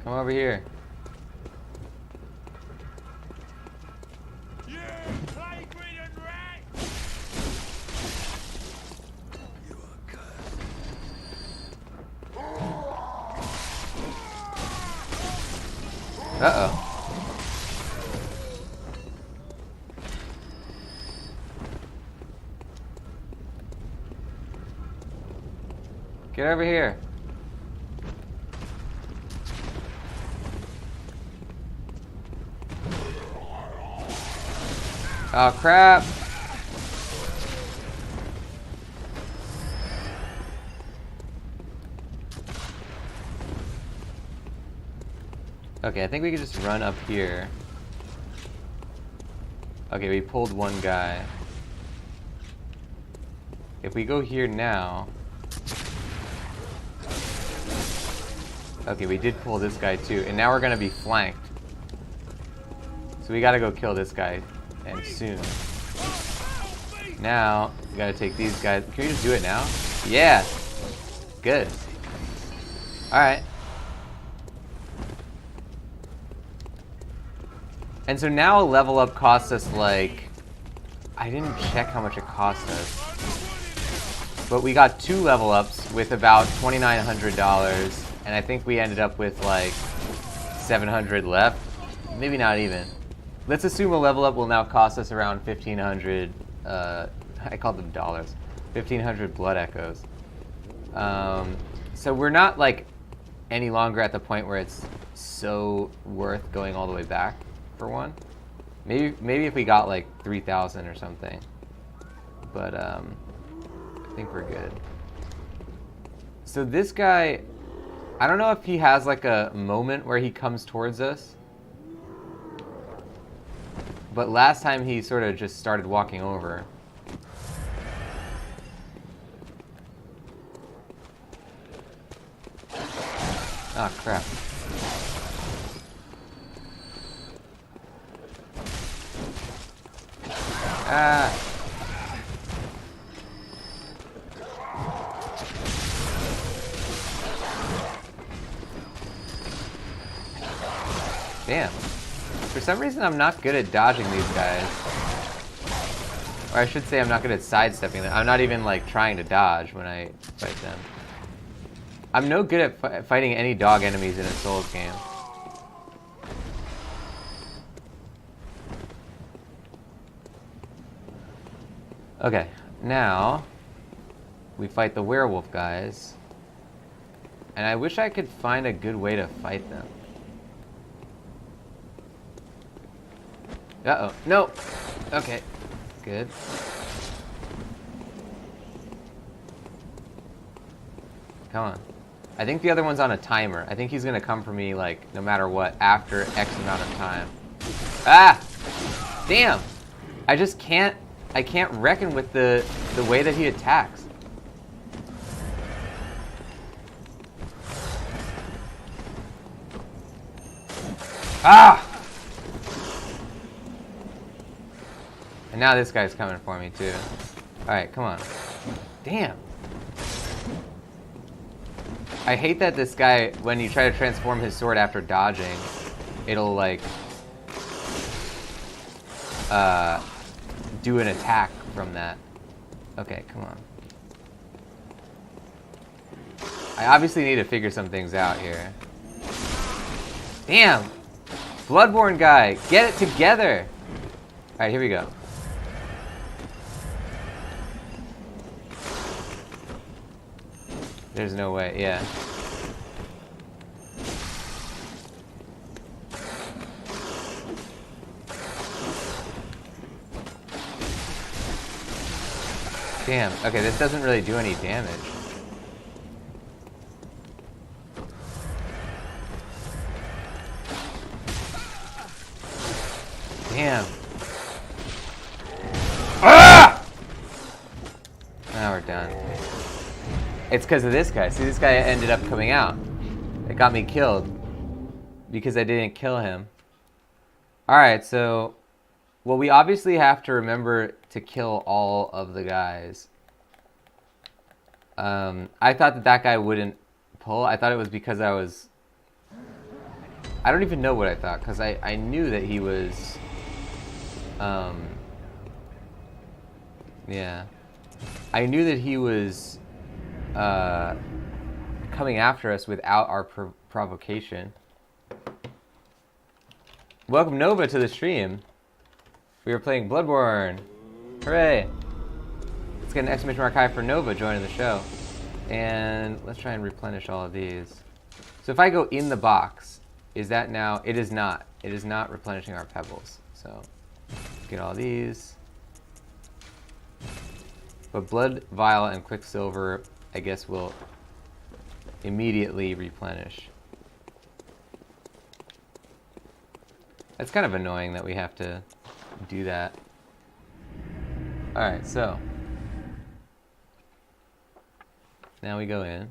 Come over here. Uh-oh. Get over here. Oh, crap. Okay, I think we could just run up here. Okay, we pulled one guy. If we go here now... Okay, we did pull this guy too, and now we're gonna be flanked. So we gotta go kill this guy, and soon. Now, we gotta take these guys. Can we just do it now? Yeah! Good. Alright. And so now a level up costs us like... I didn't check how much it cost us. But we got 2 level ups with about $2,900. And I think we ended up with like 700 left. Maybe not even. Let's assume a level up will now cost us around 1,500, I call them dollars. 1,500 blood echoes. So we're not like any longer at the point where it's so worth going all the way back for one. Maybe if we got like 3,000 or something. But I think we're good. So this guy, I don't know if he has like a moment where he comes towards us. But last time he sort of just started walking over. Oh, crap. Ah. Damn. For some reason, I'm not good at dodging these guys. Or I should say I'm not good at sidestepping them. I'm not even like trying to dodge when I fight them. I'm no good at fighting any dog enemies in a Souls game. Okay, now we fight the werewolf guys. And I wish I could find a good way to fight them. Uh-oh. No! Okay. Good. Come on. I think the other one's on a timer. I think he's gonna come for me, like, no matter what, after X amount of time. Ah! Damn! I just can't... I can't reckon with the way that he attacks. Ah! And now this guy's coming for me too. Alright, come on. Damn. I hate that this guy, when you try to transform his sword after dodging, it'll like do an attack from that. Okay, come on. I obviously need to figure some things out here. Damn! Bloodborne guy, get it together! Alright, here we go. There's no way, yeah. Damn, okay, this doesn't really do any damage. Damn. Ah! Now we're done. It's because of this guy. See, this guy ended up coming out. It got me killed because I didn't kill him. Alright, so... Well, we obviously have to remember to kill all of the guys. I thought that that guy wouldn't pull. I thought it was because I was... I don't even know what I thought, because I knew that he was... Yeah. I knew that he was coming after us without our provocation. Welcome Nova to the stream. We were playing Bloodborne. Hooray! Let's get an exclamation mark high for Nova joining the show. And let's try and replenish all of these. So if I go in the box, is that now... It is not. It is not replenishing our pebbles. So let's get all these. But Blood Vial and Quicksilver, I guess, will immediately replenish. It's kind of annoying that we have to do that. Alright, so now we go in.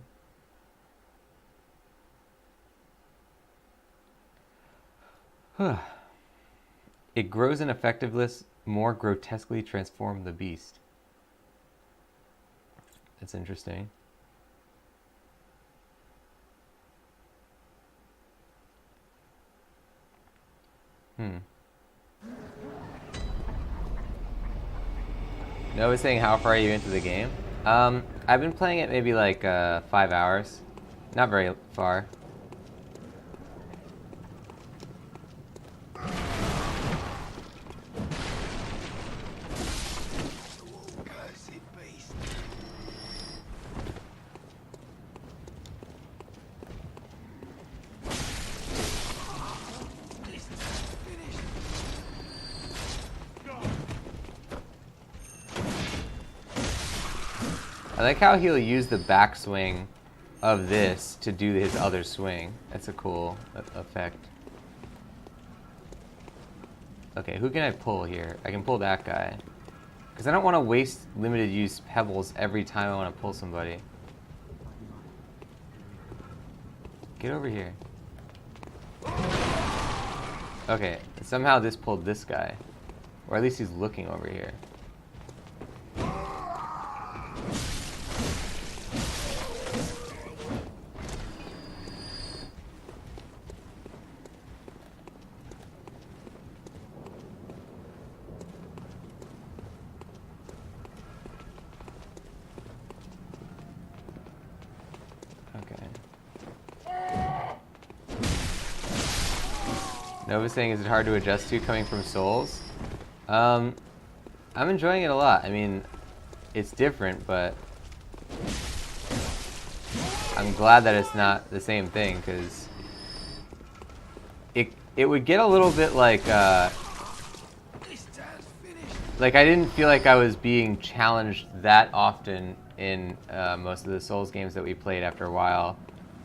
It grows in effectiveness, more grotesquely transform the beast. That's interesting. Nova's saying, how far are you into the game? I've been playing it maybe like 5 hours. Not very far. I like how he'll use the backswing of this to do his other swing. That's a cool effect. Okay, who can I pull here? I can pull that guy. Because I don't want to waste limited use pebbles every time I want to pull somebody. Get over here. Okay, somehow this pulled this guy. Or at least he's looking over here. Nova's saying, is it hard to adjust to coming from Souls? I'm enjoying it a lot. I mean, it's different, but I'm glad that it's not the same thing, because it would get a little bit like I didn't feel like I was being challenged that often in most of the Souls games that we played after a while.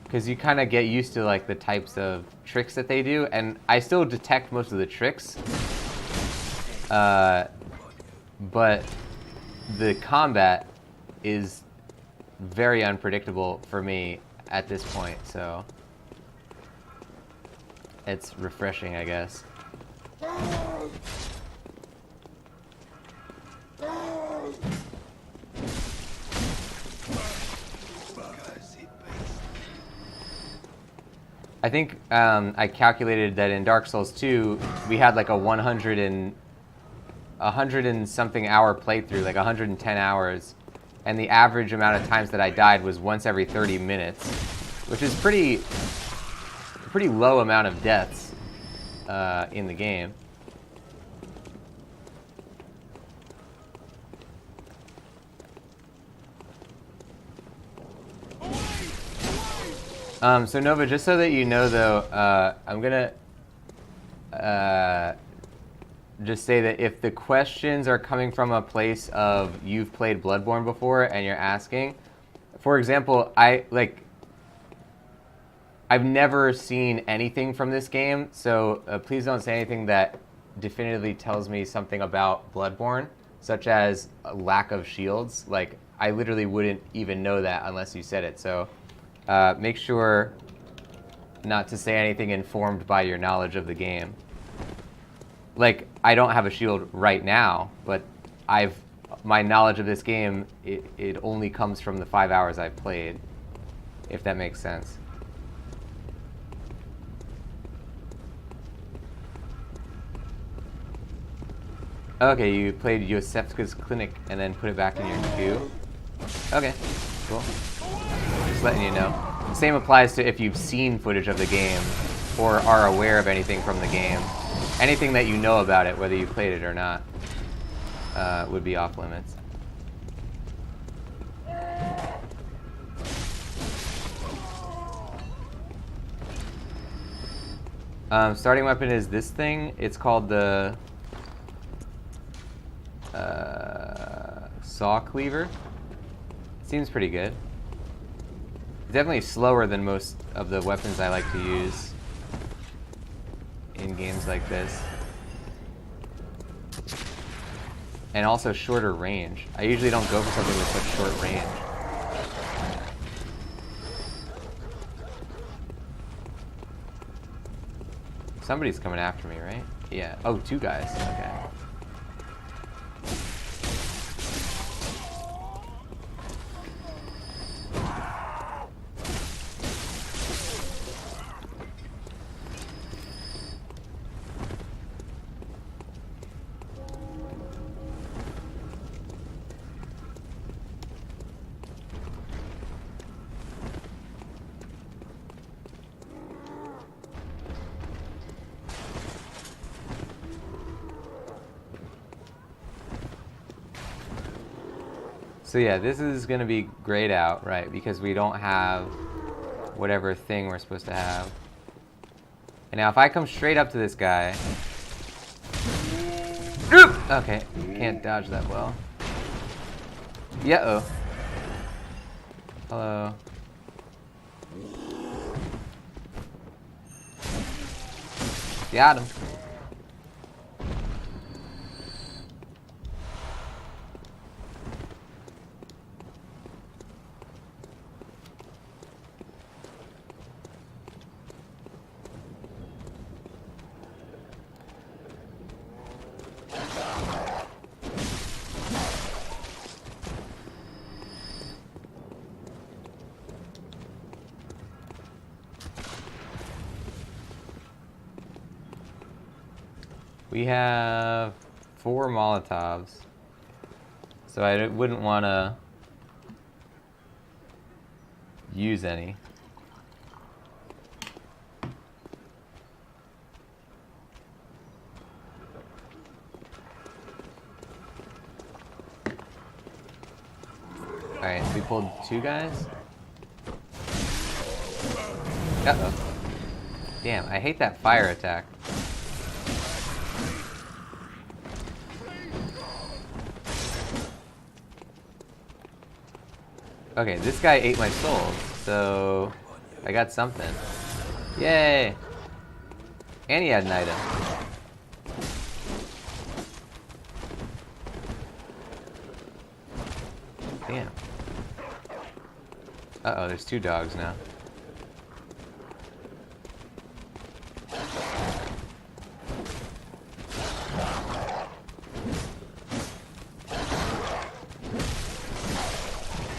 Because you kind of get used to like the types of tricks that they do, and I still detect most of the tricks, but the combat is very unpredictable for me at this point, so it's refreshing, I guess. I think I calculated that in Dark Souls 2, we had like a 100 and something hour playthrough, like 110 hours, and the average amount of times that I died was once every 30 minutes, which is pretty low amount of deaths in the game. So Nova, just so that you know though, I'm gonna just say that if the questions are coming from a place of you've played Bloodborne before and you're asking, for example, I've never seen anything from this game, so please don't say anything that definitively tells me something about Bloodborne, such as a lack of shields. Like, I literally wouldn't even know that unless you said it. So make sure not to say anything informed by your knowledge of the game. Like, I don't have a shield right now, but my knowledge of this game, it only comes from the 5 hours I've played, if that makes sense. Okay, you played Yosefka's Clinic and then put it back in your queue. Okay, cool. Just letting you know. The same applies to if you've seen footage of the game or are aware of anything from the game. Anything that you know about it, whether you played it or not, would be off limits. Starting weapon is this thing. It's called the Saw Cleaver. Seems pretty good. Definitely slower than most of the weapons I like to use in games like this. And also shorter range. I usually don't go for something with such short range. Somebody's coming after me, right? Yeah. Oh, 2 guys. Okay. So yeah, this is going to be grayed out, right? Because we don't have whatever thing we're supposed to have. And now if I come straight up to this guy... Okay, can't dodge that well. Yeah-oh. Hello. Got him. We have 4 Molotovs, so I wouldn't want to use any. Alright, so we pulled 2 guys. Uh-oh. Damn, I hate that fire attack. Okay, this guy ate my souls, so I got something. Yay! And he had an item. Damn. Uh-oh, there's 2 dogs now.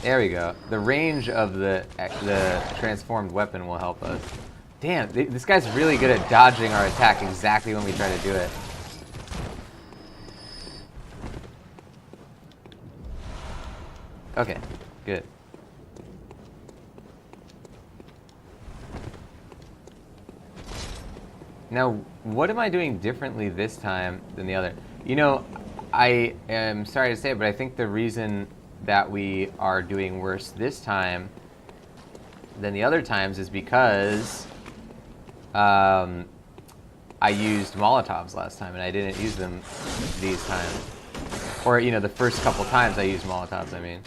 There we go. The range of the transformed weapon will help us. Damn, this guy's really good at dodging our attack exactly when we try to do it. Okay, good. Now, what am I doing differently this time than the other? You know, I am sorry to say it, but I think the reason that we are doing worse this time than the other times is because I used Molotovs last time and I didn't use them these times. Or, you know, the first couple times I used Molotovs, I mean.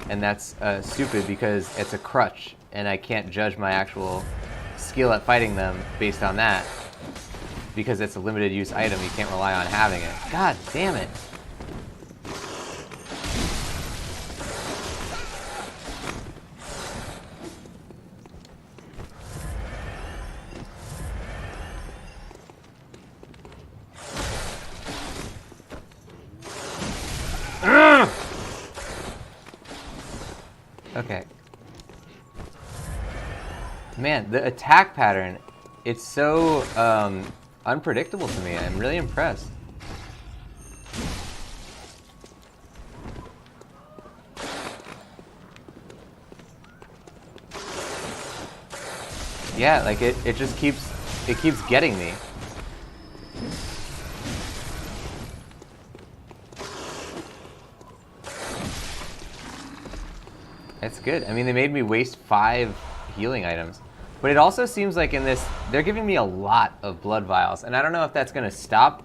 And that's stupid because it's a crutch and I can't judge my actual skill at fighting them based on that. Because it's a limited use item, you can't rely on having it. God damn it. Okay. Man, the attack pattern, it's so unpredictable to me. I'm really impressed. Yeah, like it just keeps getting me. That's good. I mean, they made me waste 5 healing items. But it also seems like in this, they're giving me a lot of blood vials. And I don't know if that's going to stop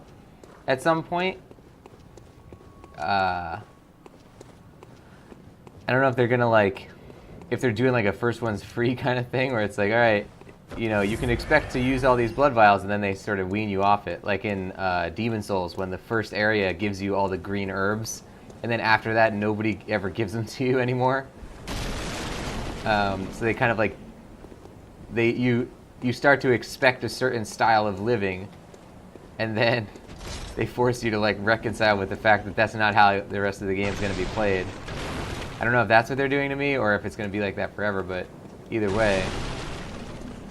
at some point. I don't know if they're going to, like, if they're doing, like, a first one's free kind of thing, where it's like, all right, you know, you can expect to use all these blood vials, and then they sort of wean you off it. Like in Demon Souls, when the first area gives you all the green herbs, and then after that, nobody ever gives them to you anymore. So they kind of like, you start to expect a certain style of living, and then they force you to like reconcile with the fact that that's not how the rest of the game is going to be played. I don't know if that's what they're doing to me or if it's going to be like that forever, but either way,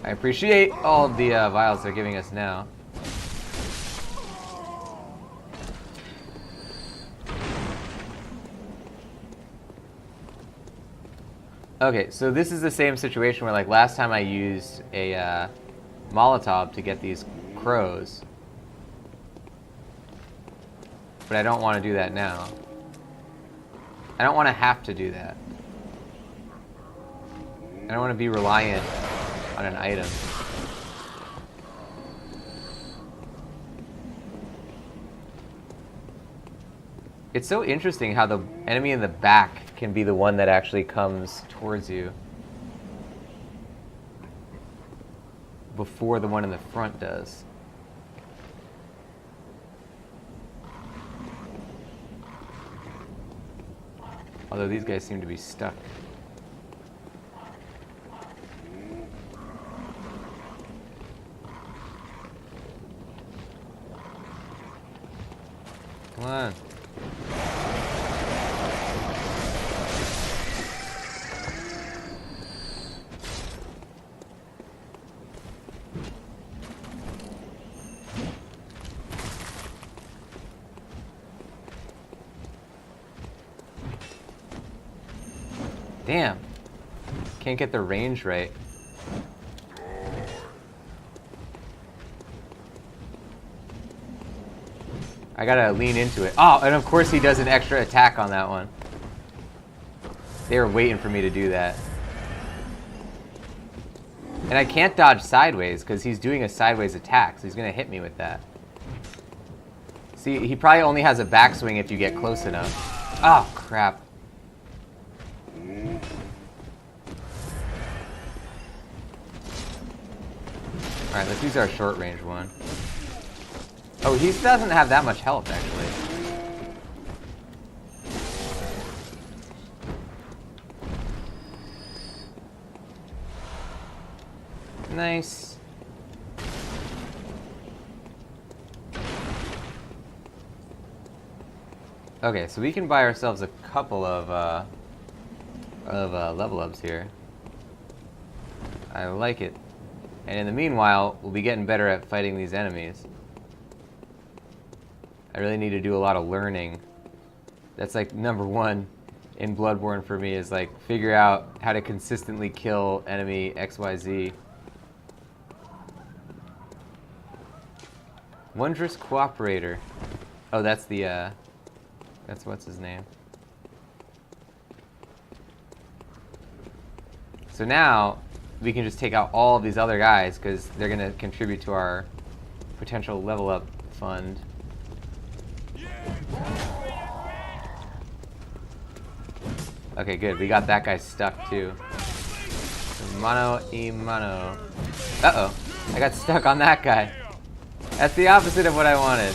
I appreciate all of the vials they're giving us now. Okay, so this is the same situation where, like, last time I used a Molotov to get these crows. But I don't want to do that now. I don't want to have to do that. I don't want to be reliant on an item. It's so interesting how the enemy in the back can be the one that actually comes towards you before the one in the front does. Although these guys seem to be stuck. Come on. Damn. Can't get the range right. I gotta lean into it. Oh, and of course he does an extra attack on that one. They were waiting for me to do that. And I can't dodge sideways because he's doing a sideways attack, so he's gonna hit me with that. See, he probably only has a backswing if you get close enough. Oh, crap. Alright, let's use our short range one. Oh, he doesn't have that much health, actually. Nice. Okay, so we can buy ourselves a couple of level ups here. I like it. And in the meanwhile, we'll be getting better at fighting these enemies. I really need to do a lot of learning. That's like number one in Bloodborne for me, is like figure out how to consistently kill enemy XYZ. Wondrous Cooperator. Oh, that's the, that's what's his name. So now, we can just take out all of these other guys because they're going to contribute to our potential level up fund. Okay, good. We got that guy stuck too. Mano y mano. Uh-oh. I got stuck on that guy. That's the opposite of what I wanted.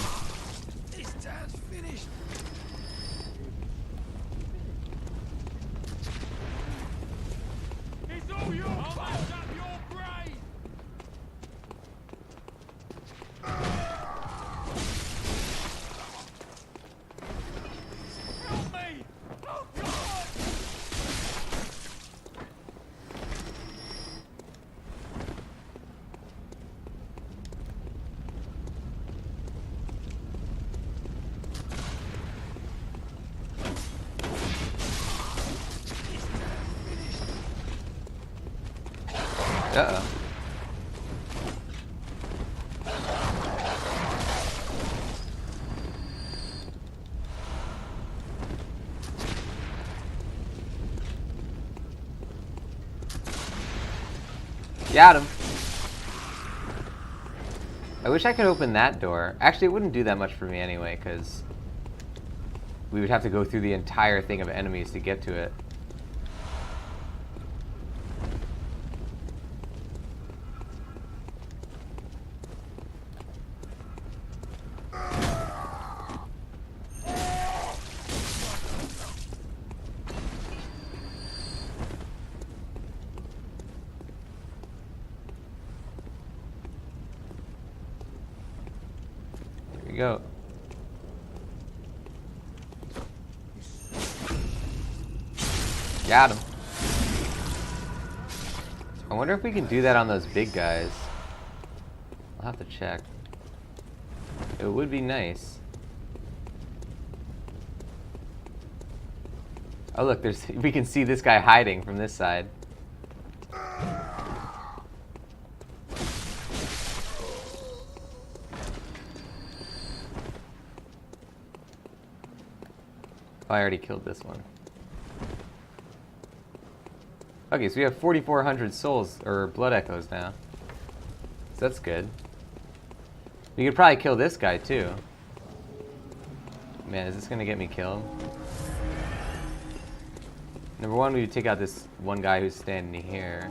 Uh-oh. Got him. I wish I could open that door. Actually, it wouldn't do that much for me anyway, because we would have to go through the entire thing of enemies to get to it. Go. Got him. I wonder if we can do that on those big guys. I'll have to check. It would be nice. Oh look, there's we can see this guy hiding from this side. I already killed this one. Okay, so we have 4,400 souls, or blood echoes now. So that's good. We could probably kill this guy too. Man, is this gonna get me killed? Number one, we would take out this one guy who's standing here.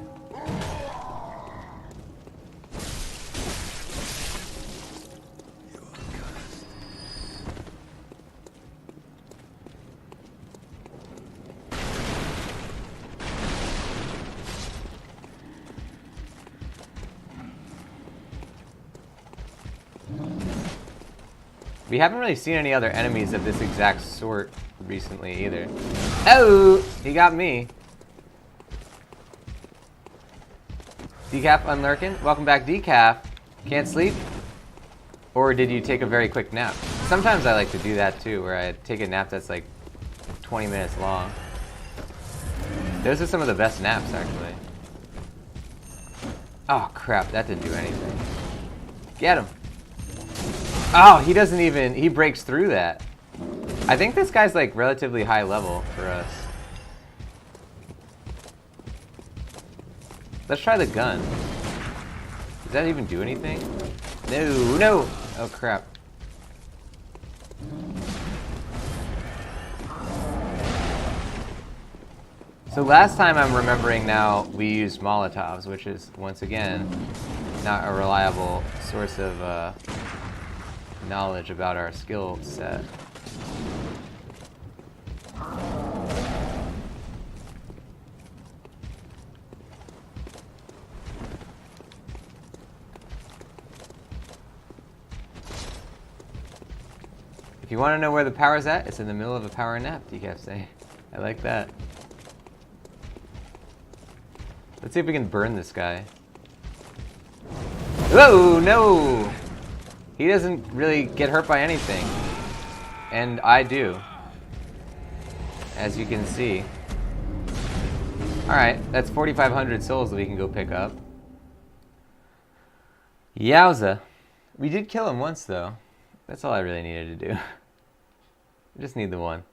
We haven't really seen any other enemies of this exact sort recently either. Oh, he got me. Decaf unlurking. Welcome back, Decaf. Can't sleep? Or did you take a very quick nap? Sometimes I like to do that too, where I take a nap that's like 20 minutes long. Those are some of the best naps, actually. Oh crap, that didn't do anything. Get him. Oh, he doesn't even, he breaks through that. I think this guy's like relatively high level for us. Let's try the gun. Does that even do anything? No, no! Oh crap. So last time I'm remembering now, we used Molotovs, which is, once again, not a reliable source of knowledge about our skill set. If you want to know where the power's at, it's in the middle of a power nap, Decaf say. I like that. Let's see if we can burn this guy. Whoa, no! He doesn't really get hurt by anything. And I do. As you can see. Alright, that's 4,500 souls that we can go pick up. Yowza. We did kill him once, though. That's all I really needed to do. We just need the one.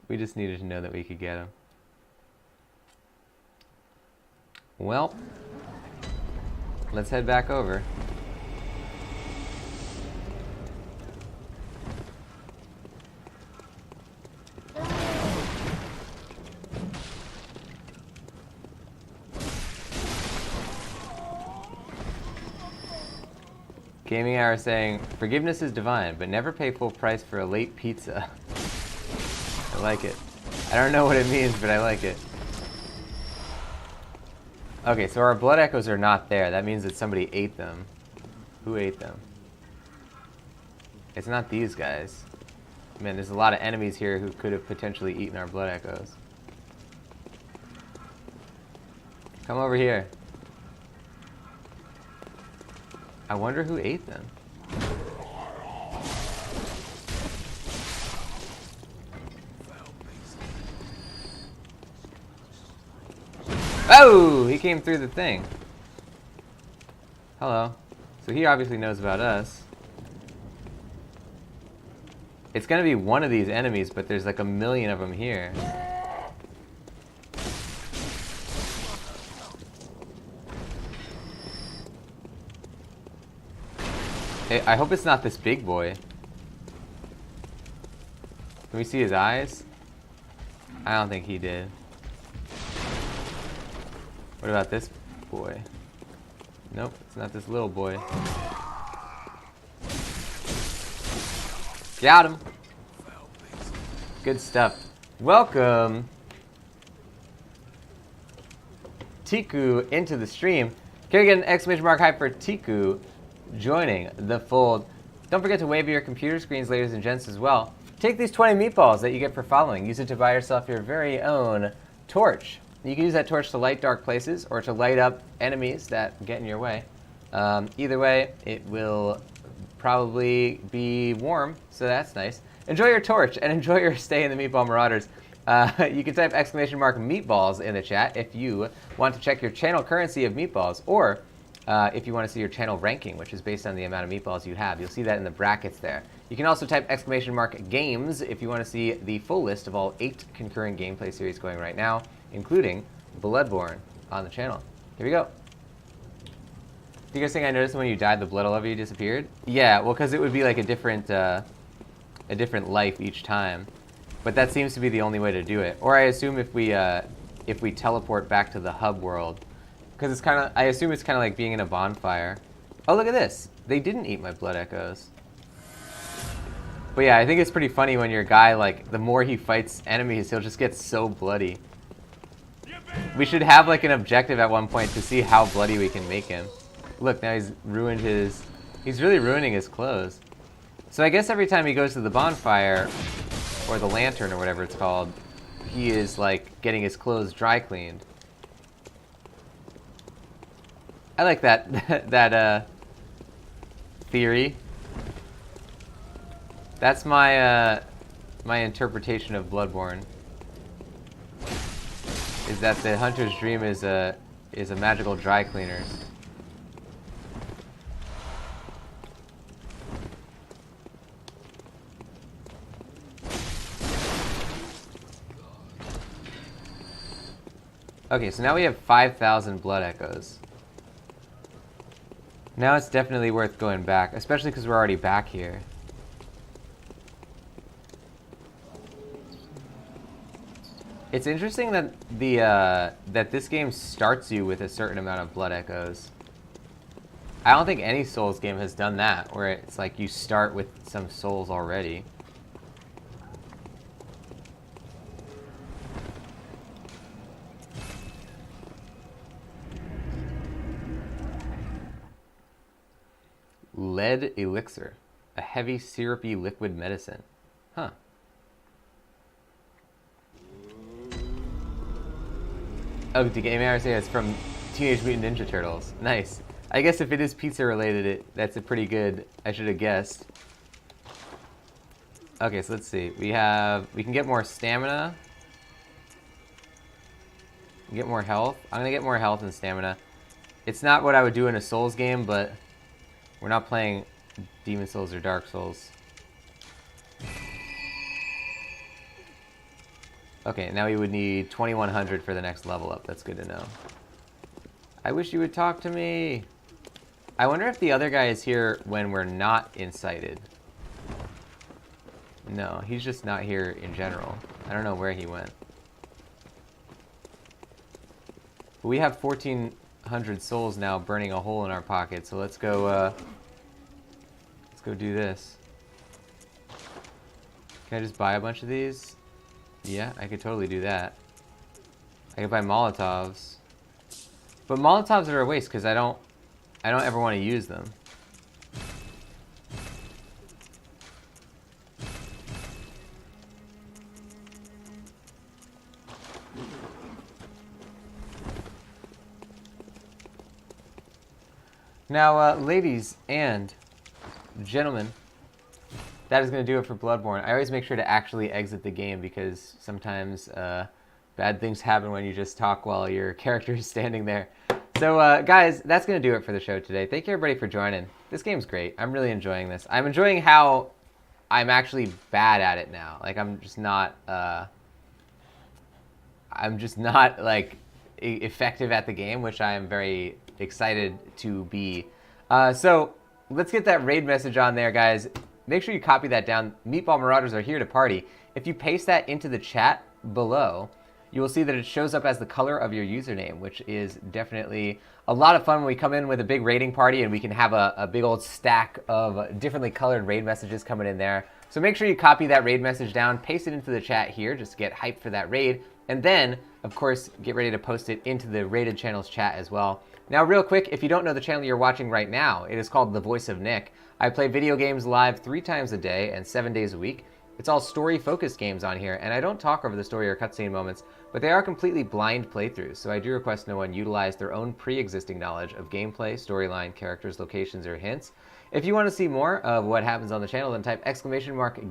We just needed to know that we could get him. Well, let's head back over. Gaming Hour saying, forgiveness is divine, but never pay full price for a late pizza. I like it. I don't know what it means, but I like it. Okay, so our blood echoes are not there. That means that somebody ate them. Who ate them? It's not these guys. Man, there's a lot of enemies here who could have potentially eaten our blood echoes. Come over here. I wonder who ate them. Oh, he came through the thing. Hello. So he obviously knows about us. It's gonna be one of these enemies, but there's like a million of them here. I hope it's not this big boy. Can we see his eyes? I don't think he did. What about this boy? Nope, it's not this little boy. Got him. Good stuff. Welcome, Tiku, into the stream. Can we get an exclamation mark hype for Tiku joining the fold? Don't forget to wave your computer screens, ladies and gents, as well. Take these 20 meatballs that you get for following. Use it to buy yourself your very own torch. You can use that torch to light dark places or to light up enemies that get in your way. Either way, it will probably be warm, so that's nice. Enjoy your torch and enjoy your stay in the Meatball Marauders. You can type exclamation mark meatballs in the chat if you want to check your channel currency of meatballs, or if you want to see your channel ranking, which is based on the amount of meatballs you have. You'll see that in the brackets there. You can also type exclamation mark games if you want to see the full list of all 8 concurrent gameplay series going right now, including Bloodborne on the channel. Here we go. Do you guys think I noticed when you died, the blood all over you disappeared? Yeah, well, because it would be like a different life each time. But that seems to be the only way to do it. Or I assume if we teleport back to the hub world, because it's kind of, I assume it's kind of like being in a bonfire. Oh, look at this! They didn't eat my blood echoes. But yeah, I think it's pretty funny when your guy, like, the more he fights enemies, he'll just get so bloody. We should have like an objective at one point to see how bloody we can make him. Look, now he's ruined his... He's really ruining his clothes. So I guess every time he goes to the bonfire, or the lantern, or whatever it's called, he is, like, getting his clothes dry cleaned. I like that, theory. That's my, my interpretation of Bloodborne. Is that the hunter's dream is a magical dry cleaner. Okay, so now we have 5,000 blood echoes. Now it's definitely worth going back, especially because we're already back here. It's interesting that that this game starts you with a certain amount of blood echoes. I don't think any Souls game has done that, where it's like you start with some souls already. Lead elixir, a heavy syrupy liquid medicine. Huh. Oh, the game I say it's from Teenage Mutant Ninja Turtles. Nice. I guess if it is pizza related, that's a pretty good. I should have guessed. Okay, so let's see. We can get more stamina. Get more health. I'm gonna get more health and stamina. It's not what I would do in a Souls game, but we're not playing Demon Souls or Dark Souls. Okay, now we would need 2100 for the next level up. That's good to know. I wish you would talk to me. I wonder if the other guy is here when we're not incited. No, he's just not here in general. I don't know where he went. But we have 1400 souls now burning a hole in our pocket, so let's go do this. Can I just buy a bunch of these? Yeah, I could totally do that. I could buy Molotovs. But Molotovs are a waste because I don't ever want to use them. Now, ladies and gentlemen, that is going to do it for Bloodborne. I always make sure to actually exit the game because sometimes bad things happen when you just talk while your character is standing there. So, guys, that's going to do it for the show today. Thank you, everybody, for joining. This game's great. I'm really enjoying this. I'm enjoying how I'm actually bad at it now. Like, I'm just not, like, effective at the game, which I am very excited to be. So, let's get that raid message on there, guys. Make sure you copy that down. Meatball Marauders are here to party. If you paste that into the chat below, you will see that it shows up as the color of your username, which is definitely a lot of fun when we come in with a big raiding party and we can have a big old stack of differently colored raid messages coming in there. So make sure you copy that raid message down, paste it into the chat here just to get hyped for that raid, and then, of course, get ready to post it into the raided channels chat as well. Now, real quick, if you don't know the channel you're watching right now, it is called The Voice of Nick. I play video games live 3 times a day and 7 days a week. It's all story-focused games on here, and I don't talk over the story or cutscene moments, but they are completely blind playthroughs, so I do request no one utilize their own pre-existing knowledge of gameplay, storyline, characters, locations, or hints. If you want to see more of what happens on the channel, then type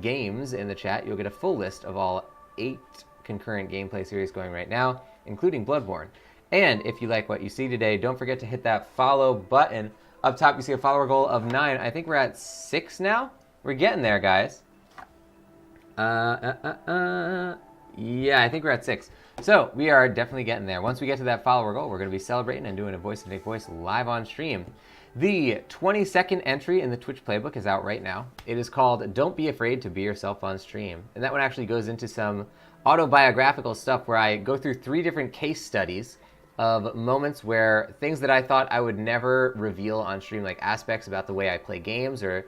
!games in the chat. You'll get a full list of all 8 concurrent gameplay series going right now, including Bloodborne. And if you like what you see today, don't forget to hit that follow button. Up top, you see a follower goal of 9. I think we're at 6 now. We're getting there, guys. Yeah, I think we're at 6. So we are definitely getting there. Once we get to that follower goal, we're going to be celebrating and doing a Voice of Nick voice live on stream. The 22nd entry in the Twitch playbook is out right now. It is called Don't Be Afraid to Be Yourself on Stream. And that one actually goes into some autobiographical stuff where I go through 3 different case studies of moments where things that I thought I would never reveal on stream, like aspects about the way I play games or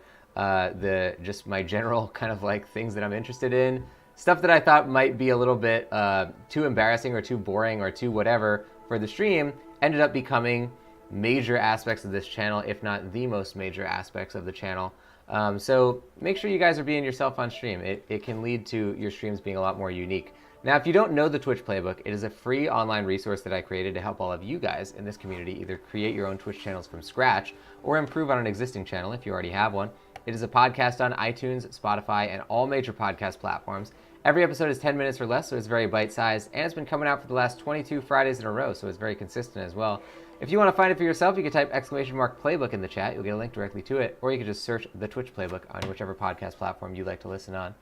just my general kind of like things that I'm interested in, stuff that I thought might be a little bit too embarrassing or too boring or too whatever for the stream, ended up becoming major aspects of this channel, if not the most major aspects of the channel. So make sure you guys are being yourself on stream. It can lead to your streams being a lot more unique. Now, if you don't know the Twitch playbook, it is a free online resource that I created to help all of you guys in this community either create your own Twitch channels from scratch or improve on an existing channel if you already have one. It is a podcast on iTunes, Spotify, and all major podcast platforms. Every episode is 10 minutes or less, so it's very bite-sized, and it's been coming out for the last 22 Fridays in a row, so it's very consistent as well. If you want to find it for yourself, you can type !playbook in the chat. You'll get a link directly to it, or you can just search the Twitch playbook on whichever podcast platform you like to listen on.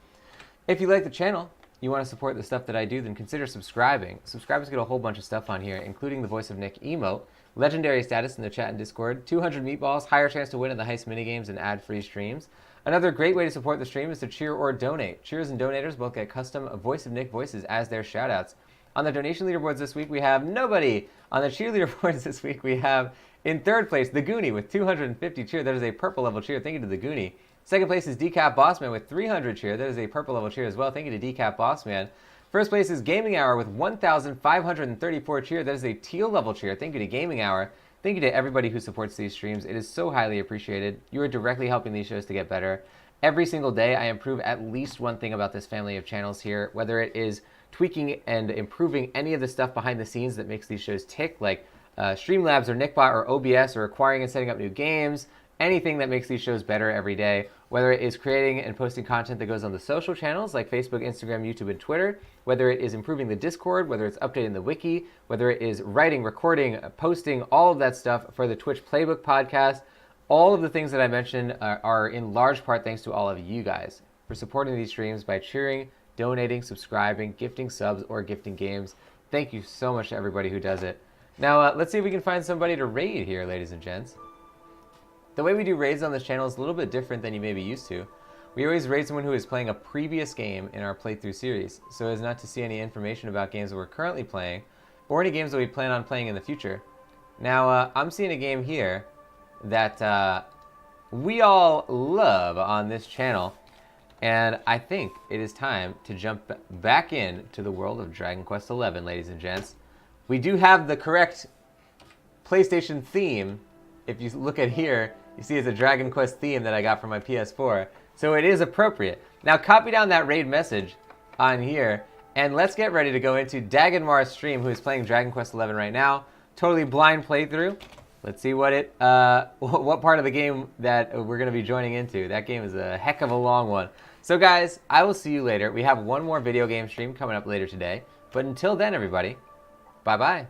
If you like the channel, you want to support the stuff that I do, then consider subscribing. Subscribers get a whole bunch of stuff on here, including the Voice of Nick emote, legendary status in the chat and Discord, 200 meatballs, higher chance to win in the heist minigames, and ad-free streams. Another great way to support the stream is to cheer or donate. Cheers and donators both get custom Voice of Nick voices as their shoutouts. On the donation leaderboards this week, we have nobody. On the cheer leaderboards this week, we have, in 3rd place, The Goonie with 250 cheer. That is a purple level cheer. Thank you to The Goonie. 2nd place is Decap Bossman with 300 cheer. That is a purple level cheer as well. Thank you to Decap Bossman. 1st place is Gaming Hour with 1,534 cheer. That is a teal level cheer. Thank you to Gaming Hour. Thank you to everybody who supports these streams. It is so highly appreciated. You are directly helping these shows to get better. Every single day, I improve at least one thing about this family of channels here, whether it is tweaking and improving any of the stuff behind the scenes that makes these shows tick, like Streamlabs or Nickbot or OBS or acquiring and setting up new games, anything that makes these shows better every day, whether it is creating and posting content that goes on the social channels like Facebook, Instagram, YouTube, and Twitter, whether it is improving the Discord, whether it's updating the wiki, whether it is writing, recording, posting, all of that stuff for the Twitch Playbook podcast. All of the things that I mentioned are in large part thanks to all of you guys for supporting these streams by cheering, donating, subscribing, gifting subs, or gifting games. Thank you so much to everybody who does it. Now, let's see if we can find somebody to raid here, ladies and gents. The way we do raids on this channel is a little bit different than you may be used to. We always raid someone who is playing a previous game in our playthrough series, so as not to see any information about games that we're currently playing, or any games that we plan on playing in the future. Now, I'm seeing a game here that we all love on this channel, and I think it is time to jump back into the world of Dragon Quest XI, ladies and gents. We do have the correct PlayStation theme. If you look at here, you see it's a Dragon Quest theme that I got from my PS4. So it is appropriate. Now copy down that raid message on here, and let's get ready to go into Daganmar's stream, who is playing Dragon Quest XI right now. Totally blind playthrough. Let's see what part of the game that we're going to be joining into. That game is a heck of a long one. So guys, I will see you later. We have one more video game stream coming up later today. But until then, everybody, bye-bye.